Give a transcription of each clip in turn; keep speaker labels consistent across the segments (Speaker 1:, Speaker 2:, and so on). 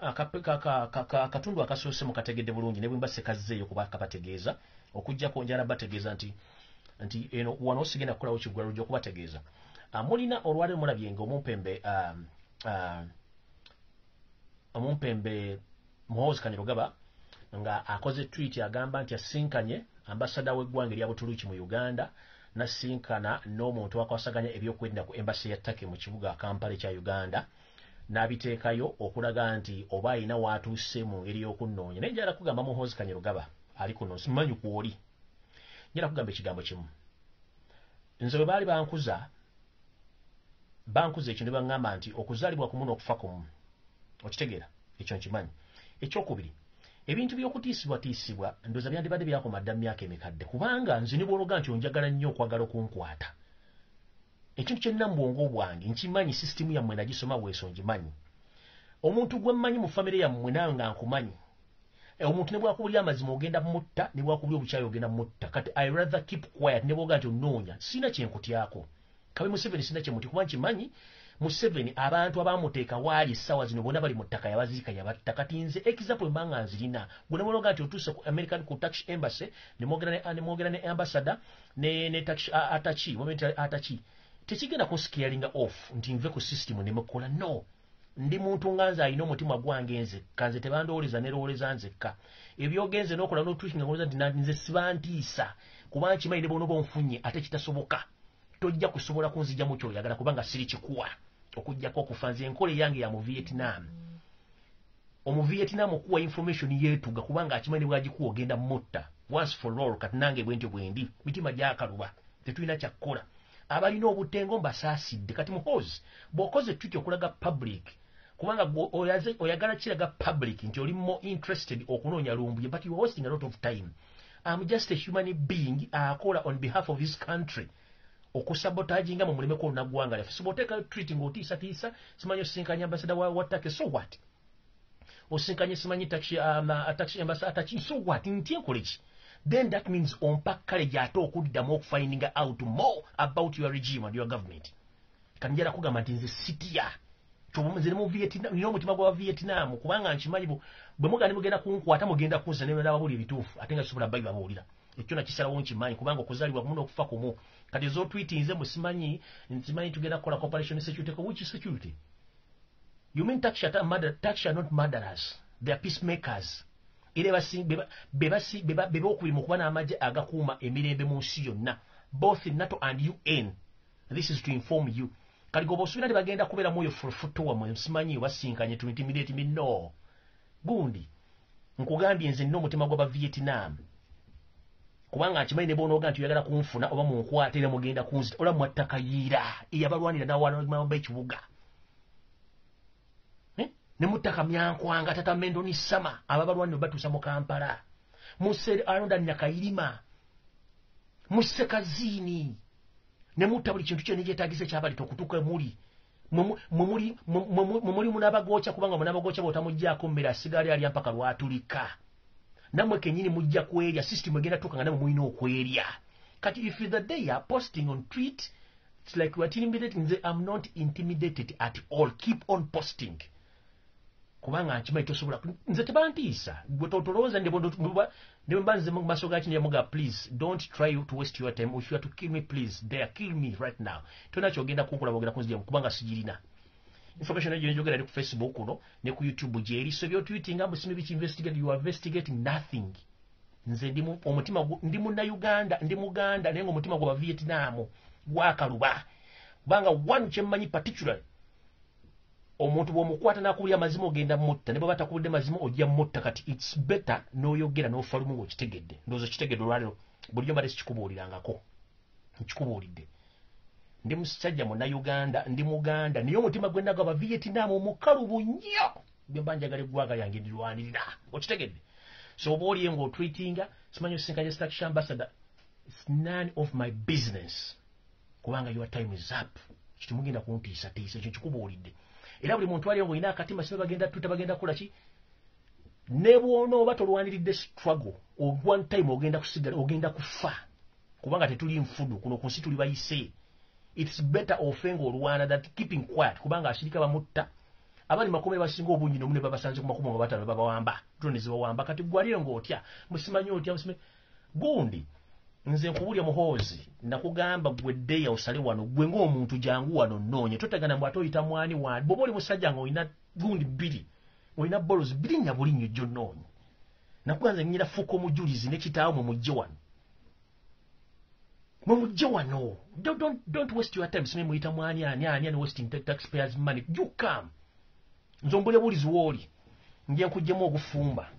Speaker 1: akatundu akasoose mukategedde bulungi ne bwe mbase kazzeeyo kuba kabategeeza okujjako njala bategeeza nti eno wano sigenda kukolawo kiggwalo ojja okubategeeza. Mulina olwaleero mulabye nga omumpembe Muhoozi Kainerugaba nga akoze tweet agamba nti asinkanye ambasada w'eggwanga erya Butuluki mu Uganda nasinkana n'omuntu akwasaganya ebyokwerinda ku embassy ya Turkey mu kibuga Kampala ekya Uganda n'abiteekayo okulaga nti oba alina waatuuse mu ngeri y'okunnoonya. Naye njala kugamba Muhoozi Kainerugaba ali kuno simanyi kwoli. Njala kugamba ekigambo kimu. Nze bwe baali bankuza ekintu ne baŋŋamba nti okuzaalibwa kumu n'okufa kumu. Okitegeera ekyo nkimanyi. Ekyokubiri, ebintu by'okutiisibwatiisibwa ndowooza byandibadde byakoma dda mu myaka emikadde kubanga nze ne bw'ologa nti onjagala nnyo okwagala okunkwata. Ekintu kyenna mu bwongo bwange nkimanyi, sisitimu yammwe nagisoma bweso ngimanyi. Omuntu gwe mmanyi mu famire yammwe nawe nga nkumanyi. Omuntu ne bwakubulira amazima ogenda mutta, ne bwakubulira obukyayi ogenda mutta. Kati I rather keep quiet ne bw'oga nti onnoonya sina kyenkutyako. Kabe Museveni sina kyemuti kuba nkimanyi Museveni abantu abamuteeka waali essaawa zino bonna bali mu ttaka yabaziika yabatta. Kati nze example mbanga nzirina gwe ne bw'ologa nti otuuse ku American ku Turkish Embassy ne mwogera ne ambassador ne Turkish Atachi tekigenda kunscaringa off nti nve ku system ne mukola no. Ndi muntu nganze alina omutima gwange nzekka, nze tebandooleza nerooleza nzekka. Ebyogenze n'okola n'otweetinga ngoloza nti nze sibantiisa kuba nkimanyi ne bw'onoba onfunye ate kitasoboka tojja kusobola kunzija mu kyoyagala kubanga siri kikuwa okujjako okufa. Nze enkola eyange ya mu Vietnam. Omu-Vietnam okuwa information yeetuga kubanga akimanyi bw'agikuwa ogenda mutta once for all. Kati nange bwentyo bwendi mitima gyakaluba tetulina kyakkola. Abalina obutengo mbasaasidde. Kati Muhoozi bw'okoze tweet okulaga public kubanga oyagala kiraga public nti oli more interested okunoonya Lumbuye, but you are wasting a lot of time. I'm just a human being akola on behalf of his country okusabotage nga mu muleme ko nagwanga laffe. So boteka treating otiisa simanyi osinkanya ambassador wa Turkey, so what? Osinkanye simanyi taxi ambassador Atachi, so what? Ntie nkoleki? Then that means ompa courage ate okuddamu okufinding out more about your regime and your government. Kanjala kugamba nti nze sitya kyobumuzire mu Vietnam, nino omutima gwa Vietnam kubanga nkimanyi bwe mugani mugenda kunkwata mugenda kunza ne nababuli ebituufu ate nga kisobola bayi babuulira ekyo nakisalawo nkimanyi kubanga okuzaalibwa kumu n'okufa kumu. Kati zo tweet nze musimanyi nsimanyi tugenda kukola cooperation security. Which security? You mean Turkey are not murderers, they are peacemakers. Beba okubiri mu kuba n'amagye agakuuma emirembe mu nsi yonna, both NATO and UN. This is to inform you. Kali gobo suina de bagenda kubeera moyo furufuto wa mwe simanyi wasinkanye to intimidate me no. Gundi nkugambye nze nno mutima gwa Vietnam kubanga akimanyi ne bonoga nti yagala kunfuna oba munkwate ne mugenda kunzita ola mwattaka yira eyabalwanira n'awana b'ekibuga ne muttaka myankwanga tata mendo ni sama ababalwanira batuusa mu Kampala musere alonda Nyakayirima musekazini ne mutta buli kintu kyonna ekyetaagisa ekyabali tokutuka muri mumuli munabagocha kubanga munabagocha botamujjaako mmere asigale ali mpaka lwatulika namwe kenyini mujja kwerya system egenda tuka nga namwe mulina okwerya. Kati if the day you are posting on tweet it's like you are intimidating. I'm not intimidated at all. Keep on posting kubanga nkimanyi tosobola nze tebantiisa gwe totolowooza ne mbanze mu maaso ga kino yamuga please don't try to waste your time. If you are to kill me please there kill me right now. Tona kyogenda kunkola bogera kunzija kubanga sigirina information ejo njogera ku Facebook no ne ku YouTube jeri so byo tweetinga musimi bichi investigate. You are investigating nothing. Nze ndimu omutima ndimu na Uganda ndi Muganda nengo omutima gwa Vietnam gwakaluba kubanga one kyemmanyi particularly omuntu bw'omukwata n'akubulya mazima ogenda mutta ne bwe batakubudde mazima ojja mutta. Kati it's better n'oyogera n'ofalumu ng'okitegedde. Ndowooza kitegedde olwaleero bulijjo mbadde sikikubuulirangako nkikubuulidde. Ndi musajja Munnayuganda ndi Muganda naye omutima gwe nagaba Vietnam mukalubu nnyo bye mba njagala eggwanga lyange ndirwanirira okitegedde. So oba oliye ng'otweetinga simanyi osinkanye Turkish ambassador, it's none of my business kubanga your time is up. Kiti mugenda kuntiisatiisa ekyo nkikubuulidde. Era buli muntu aliyo ng'olina akatima sibe bagenda tuta bagenda kukola ki ne bw'onooba tolwaniridde struggle one time ogenda kusigala ogenda kufa kubanga tetuli nfudu kuno ku nsi tuli bayise. It's better ofenga olwana that keeping quiet kubanga ashirika bamutta abali makome basinga obungi nomune babasanze ku makumi batano babawamba drone zibawamba kati gwaliyo ngotya musimanyi otya musime gundi nze nkubulya muhozi nakugamba gwedde ya usale wano gwe ng'omuntu jangu wano nonye totegana mbwa toyita mwani wa boboli musajja ngo ina gundi biri oyina bolos biri nya buli nnyo jjo nonye nakuganze nnyira fuko mujulizi ne kitaawo mu mujje wano mu mujje wano don't waste your time sime muyita mwani ani and wasting taxpayers money you come nzombole bulizi woli ngiye kujjemu ogufumba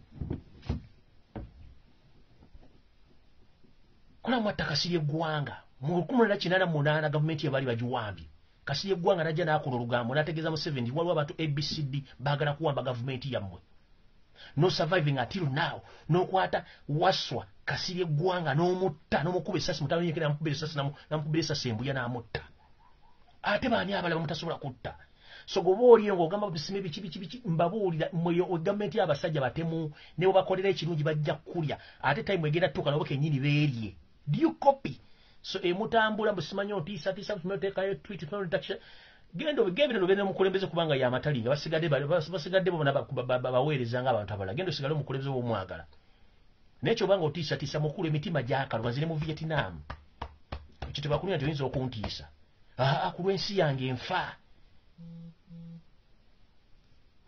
Speaker 1: kola mwata kasirye gwanga mu 1988 gavumenti yabali bajuwambi kasirye gwanga najja nakola olugambo nategeza mu 70 waliwo abantu ABCD bagala kuwamba gavumenti yammwe no surviving until now no kwata waswa kasirye gwanga n'omutta n'omukuba essasi mutano yekera namukubira essasi namukubira essasi embuya n'amutta ate baani abala mutasobola kutta so gobooli ng'ogamba bisime biki mbabuulira mweyo gavumenti y'abasajja batemu ne bakolera ekirungi bajja kulya ate time egenda tuka nabo kennyini beerye do you copy so emutambula musimanyo ntisa tumotekayo tweet protection gendo gebino bene mukulembeze kubanga ya matalinga basigadde bo baweereza nga abantu abala gendo sigalo mukulembeze wo mwagala necho banga otisa mukulu emitima gyaka lwanzire mu Vietnam kiteba kunya tuyinza okuntisa kulwensi yange enfa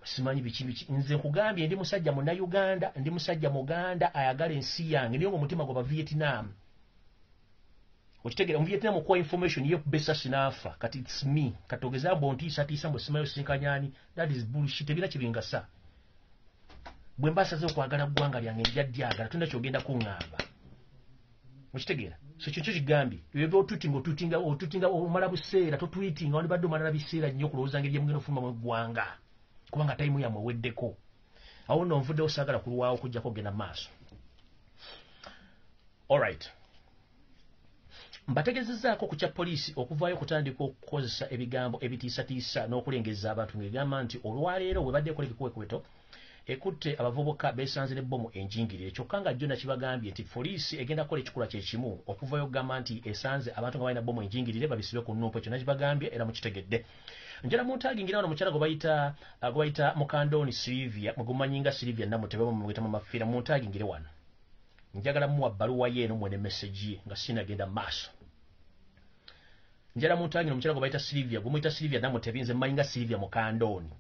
Speaker 1: simanyi biki nze nkugambye ndi musajja mu Uganda ndi musajja muganda ayagala ensi yange niyo mutima gwa Vietnam okitegera mu Vietnam kwa information ye besa sinafa kati it's me katogeza bontisa mbo simayo sinkanyani that is bullshit ebira kibinga sa bwe mbasa zo kwagala gwanga lyange njaddyagala tunda kyogenda kuŋŋamba okitegera so kyo kigambi yebo otutinga omala buseera totwitinga wali badde omala biseera nnyo kulowooza ngeri mugenda ofuluma mu gwanga kubanga time yamwe weddeko awo nno nvudde osagala kulwawo kujjako genda maaso alright mbategezezaako ku kya poliisi okuvaayo kutandika okukozesa ebigambo ebitiisatiisa n'okulengeza abantu ng'egamba nti olwaleero bwe badde ekoleka kuwekweto ekutte abavubuka beesanze n'ebbomu enjingirire kyokka nga jjo nakibagambye nti poliisi egenda kukola ekikula kye kimu okuvaayo okugamba nti esanze abantu nga balina bbomu enjingirire babisibe ku nnumpo ekyo nakibagambye era mukitegedde njala muntagi ngira wano mukyala gwe bayita Mukandoni Silvia mugumanyinga Silvia namutebe mumuyita mu mafiira muntagi ngire wano njagala muwa bbaluwa ye n'omwene message ye nga sinagenda maaso njala muntagi nomukyala gwe bayita Silvia gumuyita Silvia namutebe nze mmayinga Silvia Mukandoni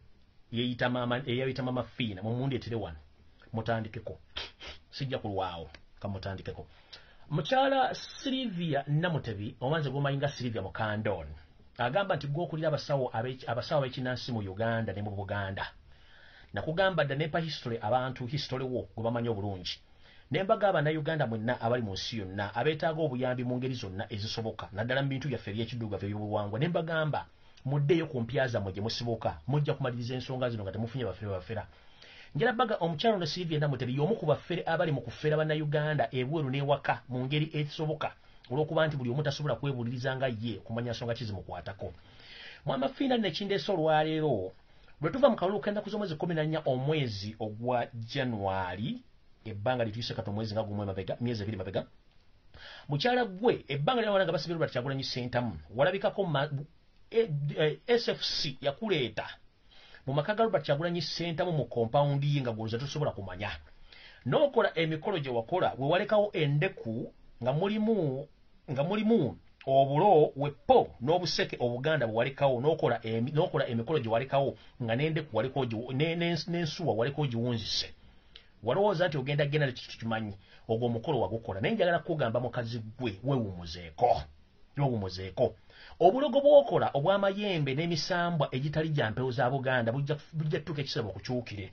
Speaker 1: yeyita mama fiina mumundeetere wano mutandikeko sijja kulwawo kamutandikeko mukyala Silvia namutebi omanze gumayinga Silvia Mukandoni agamba nti gwokulira abasawo ab'ekinnansi mu Uganda ne mu Buganda nakugamba dda nepa history abantu history wo gwe bamanyi obulungi nembaga Uganda mwenna abali mu nsi yonna abeetaaga obuyambi mu ngeri zonna ezisoboka naddala mu bintu byaffe eby'ekiddugavu eby'obuwangwa nembagamba muddeeyo ku mpya zammwe gye musibuka mujja kumaliriza ensonga zino nga temufunye bafera njala baga omukyalo ne Silvia Namutebi y'omu ku baffere abali mu kufera bannayuganda ebweru n'ewaka mu ngeri ezisoboka olw'okuba nti buli omu tasobola kwebuliriza nga ye okumanya nsonga kizimukwatako mwamafiina nekindeesa olwaleero bwe tuva mu kalulu k'ennaku z'omwezi 14 omwezi ogwa January ebbanga lituyise kati omwezi nga gumu emabega myezi 2 mabega mukyala gwe ebbanga lya walanga basibirwa Kyagulanyi Ssentamu walabikako SFC yakuleeta mu maka ga Robert Kyagulanyi Ssentamu mu compound ye nga gwoza tosobola kumanya n'okola emikolo gye wakola we walekawo endeku nga mulimu obulo wepo n'obuseke obuganda bwalekawo n'okola emikolo gye walekawo nga n'endeku walekawo n'ensuwa walekawo giwunzise walowooza nti ogenda genda kikimanyi ogwo omukolo wagukola naye njagala kugamba mukazi gwe wewumuzeeko obulogo bw'okola obw'amayembe n'emisambwa egitali gya mpewo za Buganda bujja tuka ekisebo kukyukire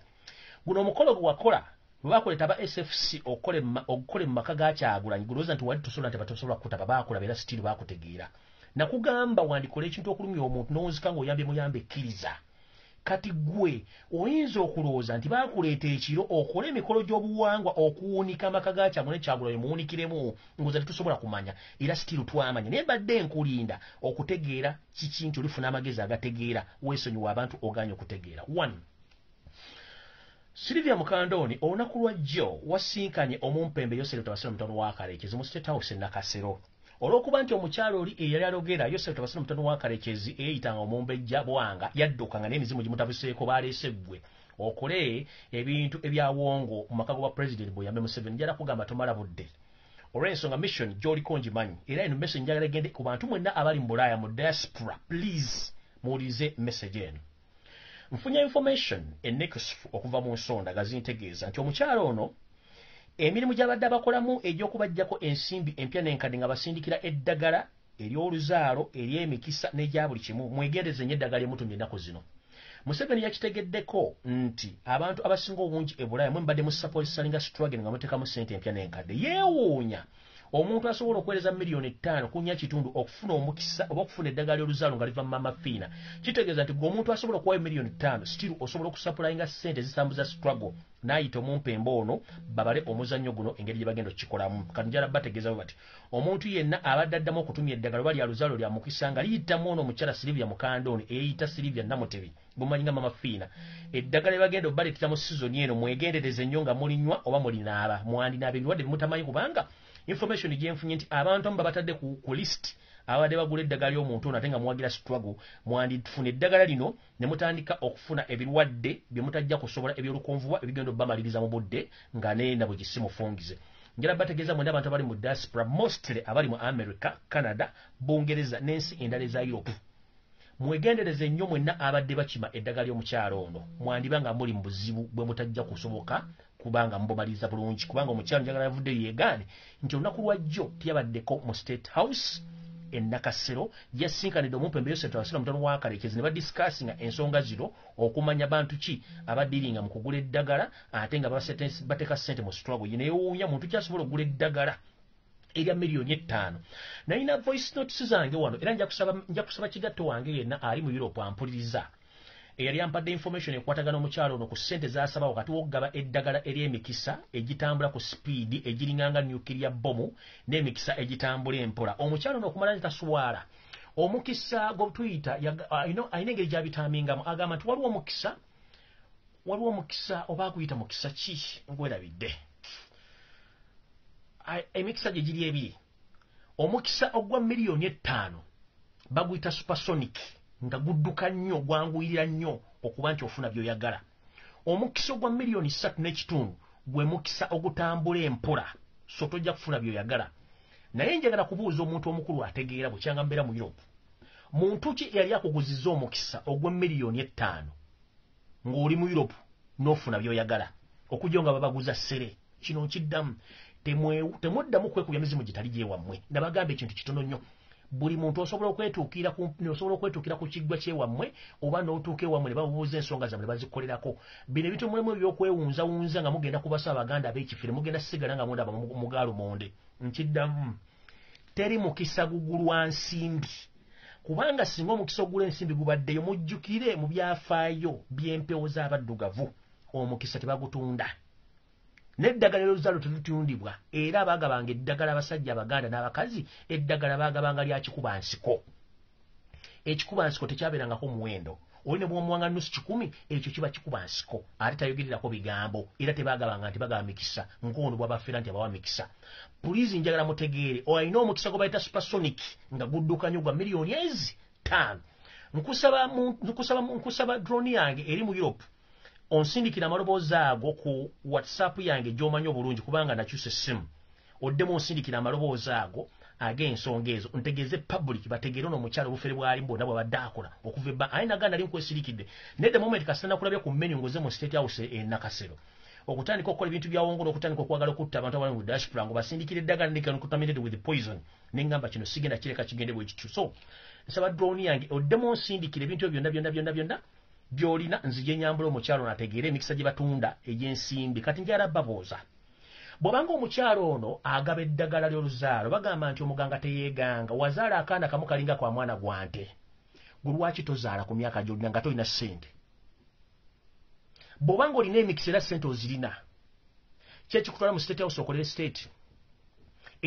Speaker 1: guno omukolo gwe wakola bwe bakoleta aba SFC okole mu maka ga Kyagulanyi gulowooza nti wali tusobola nti batosobola kutaba baakola beera sitiri baakutegeera nakugamba wandikola ekintu okulumya omuntu n'owuzika ng'oyambye muyambe ekkiriza kati gwe oyinza okulowooza nti baakuleeta ekiro okole emikolo gy'obuwangwa okuwunika amaka ga Kyagulanyi muwunikiremu ng'oza tetusobola kumanya era sitiri twamanya naye mbadde nkulinda okutegeera kiki nti olifuna amagezi agategeera weesonyiwa abantu oganye okutegeera 1 Silvia Mukandoni olunaku lwa jjo wasinkanye omumpembe Yoseri Tawasira mutano wa Kaleekezi mu State House e Nakasero olwokuba nti omukyalo oli eyali alogera Yoseri tabasina mutano wa Kalekezi eyitanga omumbejja bwanga yadduka nga n'emizimu gimutabuseeko baleese ggwe okole ebintu ebyawongo mu makago wa president Boyambe Museveni njala kugamba tomala budde olw'ensonga mission gy'oliko ngimanyi era eno message njagala egende ku bantu mwenna abali mu Bulaaya mu diaspora please muwulize message eno nfunye information enekusifu okuva mu nsonda gazintegeeza nti omukyalo ono emirimu gy'abadde abakolamu egy'okubajjako ensimbi empya n'enkadde nga basindikira eddagala ery'oluzaalo ery'emikisa n'egya buli kimu mwegendeze nnyo eddagala emutumye ennaku zino Museveni yakitegeddeko nti abantu abasinga obungi e Bulaaya mwe mbadde mu support salinga struggle nga muteekamu ssente empya n'enkadde yeewuunya omuntu asobola okuweereza miliyoni 5 kunya kitundu okufuna omukisa oba okufuna eddagala ly'oluzaalo nga liva mu mama fiina kitegeeza nti gwe omuntu asobola okuwayo miliyoni 5 still osobola okusapulayinga ssente zisambuza struggle n'ayita omumpemba ono babale omuzannyo guno engeri gye bagenda okukikolamu kati njala bategeeza bati omuntu yenna abadde addamu okutumya eddagala oba lya luzaalo lya mukisa nga liyitamu ono omukyala Silivia Mukandooni eyita Silivia Namutebi bumanyi nga mama fiina eddagala bagenda obaleetera mu sizoni eno mwegendereze nnyo nga mulinywa oba mulinaaba mwandinaaba ebirwadde bimutamanyi kubanga information gyenfunye nti abantu amu babatadde ku list abadde bagula eddagala ly'omuntu ono ate nga muwagira struggle mwandifuna eddagala lino ne mutandika okufuna ebirwadde bye mutajja kusobola ebyolukonvuba ebigenda obbamaliriza mu budde nga neena bwe gisimufungize njala bategeeza mwenda abantu abali mu diaspora mostly abali mu America Canada Bungereza n'ensi endala eza Europe mwegendereze nnyo mwenna abadde bakima eddagala ly'omukyalo ono mwandiba nga muli mu buzibu bwe mutajja kusoboka kubanga mbomaliza bulungi kubanga omukyalo njagala yavudde yeegaane nti olunaku lwajjo teyabaddeko mu State House Nakasero yasinkanidde omumpembe Yoseri tabasina mutano wa Kalekezi ne badiscussinga ensonga zino okumanya bantu ki abadiringa mu kugula eddagala ate nga bateeka ssente mu struggle ye neewuunya muntu kyasobola okugula eddagala erya miliyoni 5 nalina voice notes zange wano era nja kusaba kigatto wange yenna ali mu Europe ampuliriza eyali ampadde information ekwatagana omukyalo ono ku ssente zaasaba wakati w'okugaba eddagala ery'emikisa egitambula ku speed egiringanga nuclear bomu n'emikisa egitambula empola omukyalo ono okumala ntaswala omukisa gwe tuyita ayina engeri gy'abitaamingamu agamba nti waliwo omukisa oba akuyita mukisa ki ngwerabidde emikisa gye giri ebiri omukisa ogwa miliyoni 5 baguyita supersonic nga gudduka nnyo gwanguyirira nnyo okuba nti ofuna by'oyagala omukisa ogwa miliyoni 3.5 gwe mukisa ogutambula empola so tojja kufuna by'oyagala naye njagala kubuuza omuntu omukulu ategeera bukyanga mbeera mu Europe muntu ki yali akuguzizza omukisa ogwa miliyoni 5 ng'oli mu Europe n'ofuna by'oyagala okujja nga babaguza ssere kino nkiddamu temuddamu kwekubya mizimu gitali gyewammwe nabagamba ekintu kitono nnyo buli muntu osobola okwetuukira ku kiggwa kyewammwe oba n'otuuka ewammwe ne babuuza ensonga zammwe ne bazikolerako bino ebintu mulemu ebyokwewunzawunza nga mugenda kubasa abaganda ab'ekifere mugenda sigala nga mundaba mugalumonde nkiddamu teri mukisa gugulwa nsimbi kubanga singa omukisa ogula ensimbi gubaddeyo mujjukire mu byafaayo by'empewo z'abaddugavu omukisa tebagutunda n'eddagala ly'oluzaalo terutundibwa era baagabanga eddagala abasajja abaganda n'abakazi eddagala baagabanga lya kikubansiko ekikubansiko tekyabeerangako muwendo oli ne bw'omuwanga nusu 10 ekyo kiba kikubansiko ate tayogererako bigambo era tebaagabanga nti bagaba mikisa ng'ono bw'abafeera nti abawa mikisa pulizi njagala mutegeere olina omukisa gwe bayita supersonic nga gudduka nnyo gwa miliyoni 5 nkusaba drone yange eri mu Europe onsindikira amaloboozi ago ku WhatsApp yange gy'omanyi obulungi kubanga nakyusa essimu oddemu onsindikira amaloboozi ago ag'ensonga ezo ntegeeze public bategeere ono omukyalo obufere bwali bwonna bwabadde akola okuva ebba aye naganda ali nkwesirikidde nedde moment kasita nakulabye ku menu ngoze mu State House Nakasero okutandika okukola ebintu byawongolo okutandika okwagala okutta abantu abali mu diaspora ngo basindikire eddagala contaminated with poison nengamba kino sigenda kireka kigende bwe kityo so nsaba drone yange oddemu onsindikira ebintu byonna byolina nzije nyambula omukyalo nategeere emikisa gye batunda egy'ensimbi kati njala babooza bw'obanga omukyalo ono agaba eddagala ly'oluzaalo bagamba nti omuganga teyeeganga wazaala akaana kamu kalinga kwa mwana gwante gwe lwaki tozaala ku myaka gy'olina nga tolina ssente bw'obanga olina emikisa era ssente ozirina kyekikutwala mu State House okolere state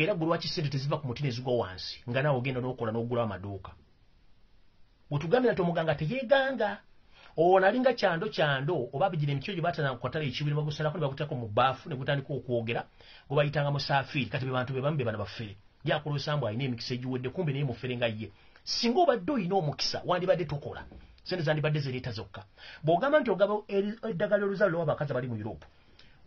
Speaker 1: era gwe lwaki ssente teziva ku muti ne zigwa wansi nga naawe ogenda n'okola n'ogulawo amaduuka bwe tugambira nti omuganga teyeeganga ono alinga kyando oba bigira emikyo gye baatana ku katale ekibiri bagusalako ne bagutako mu baafu ne gutandika okwogera gwe bayitanga musaafiri kati be bantu be bamu be bana bafere yakola sambu ayina emikisa egiwedde kumbe naye muferenga ye singa obadde oyina omukisa wandibadde tokola sente zandibadde zereeta zokka bw'ogamba nti ogaba eddagala oluzalo lw'abakazi abali mu Europe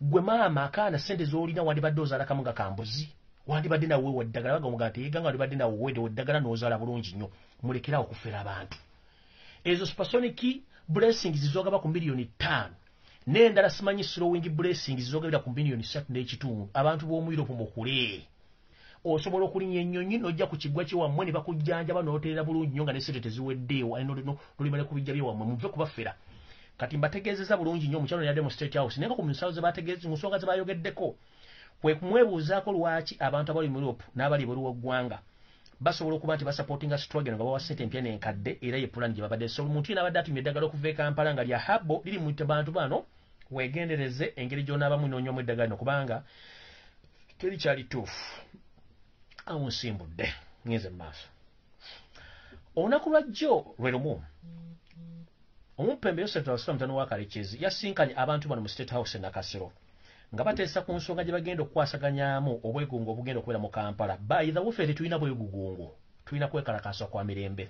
Speaker 1: gwe maama akaana sente z'olina wandibadde ozaala kamu nga kambuzi wandibadde nawe weewa eddagala bagamuga nti yeganga wandibadde nawe weedewa eddagala n'ozaala bulungi nnyo mulekerawo okufera abantu ezo supersonic blessings zizogaba ku miliyoni 5 n'endala simanyi slowing blessings zizogabira ku miliyoni 3.5 abantu b'omu Europe mukule osobola okulinya ennyonyi n'ojja ku kiggwa kyewammwe ne bakujjanjaba n'oteera bulungi nnyo nga ne sente teziweddeewo nolimale kubijja byewammwe muve kubafera kati mbategeezeza bulungi nnyo omukyalo yadde mu State House naye nga ku musawo ze bategeeza mu nsonga ze bayogeddeko kwe kumwebuuzaako lwaki abantu abali mu Europe n'abali ebweru w'eggwanga basobola okuba nti basupportinga struggle nga bawa ssente empya n'enkadde era ye pulani gye babadde so omuntu yenna abadde atumya eddagala okuva e Kampala nga lya habbo liri mu bantu bano weegendereze engeri gy'onaabamu noonywamu eddagala lino kubanga terikyali tuufu awo nsimbudde ngenze mu maaso olunaku lwa jjo lwe lumu omumpembe Yoseri Tawasula mutano wa Kalekezi yasinkanye abantu bano mu State House e Nakasero nga bateesa ku nsonga gye bagenda okukwasaganyaamu obwegungo obugenda okubeera mu Kampala bayitha wufe tetulina bwegugungo tulina kwekalakaasa kwa mirembe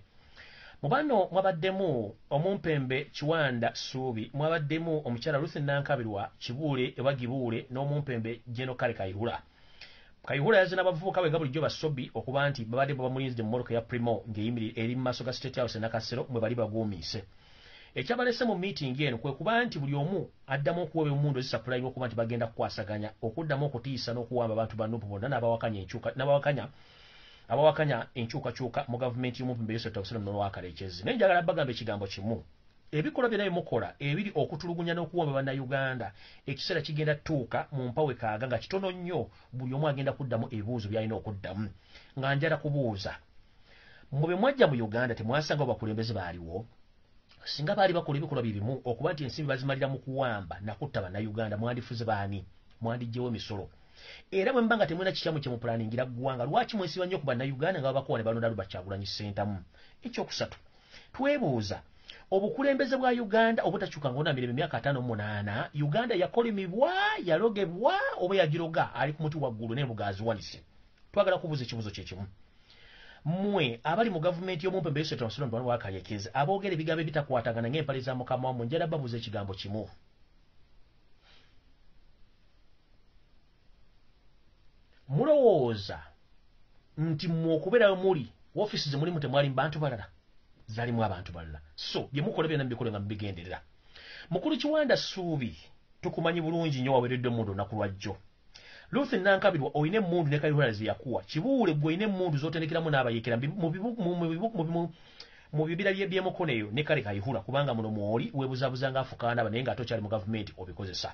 Speaker 1: mu bano mwabaddemu omumpembe Kiwanda Suubi mwabaddemu omukyala Ruth Nankabirwa Kibuule ewa Gibuule n'omumpembe Jeno Kale Kayihura yazina abavubuka bwe bulijjo basobi okuba nti babadde bamulinze mu mmoloka ya Primo ng'eyimiri eri mu maaso ga State House e Nakasero mwe bali baguumiise ekyabalese mu meeting eno kwe kuba nti buli omu addamu okuwa emundu ezisapulayiwa okuba nti bagenda kukwasaganya okuddamu okutiisa n'okuwamba abantu ba Nuupu bonna n'abawakanya enkyukakyuka mu gavumenti y'omumpembe Yoseri Tawasula muno wa Kalekezi naye njagala bagamba ekigambo kimu ebikolwa byonna bimukola ebiri okutulugunya n'okuwamba bannayuganda ekiseera kigenda tuuka mu mpawe kaaga nga kitono nnyo buli omu agenda kuddamu ebibuuzo by'alina okuddamu nga njala kubuuza mu bye mwajja mu Uganda temwasanga abakulembeze baaliwo singa baali bakola ebikolwa bibimu okuba nti ensimbi bazimalira mu kuwamba nakutta bannayuganda mwandifuze baani mwandiggyewo emisolo era bwe mba nga temwena kikyamu kye mupulaningira ggwanga lwaki mwesiba nnyo ku bannayuganda nga babakowa ne balonda Kyagulanyi Ssentamu ekyokusatu twebuuza obukulembeze bwa Uganda obutakyuka ng'ona mirembe emyaka 58 Uganda yakolimibwa yalogebwa oba yagiroga ali ku muti waggulu n'emugaazi wanise twagala kubuuza ekibuuzo kye kimu mmwe abali mu gavumenti y'omumpembe Yoseri Tawasula muno wa Kalekezi aboogera ebigambo ebitakwatagana ng'empale za mukama wammwe njala babuuza ekigambo kimu mulowooza nti mmwe okubeerayo muli woofiisi ze mulimu temwali mu bantu balala zalimu abantu balala so bye mukola byonna mubikole nga mubigenderera mukulu Kiwanda Suubi tukumanyi bulungi nnyo waweereddwa emmundu olunaku lwa jjo Ruth Nankabirwa oyina emmundu ne Kayihura ze yakuwa Kibuule gwe oyina emmundu z'otendekeramu n'abayeekera mu bibira by'emukono eyo ne kale Kayihura kubanga muno mwoli weebuzaabuza ng'afukaana naye ng'atokyali mu gavumenti obikozesa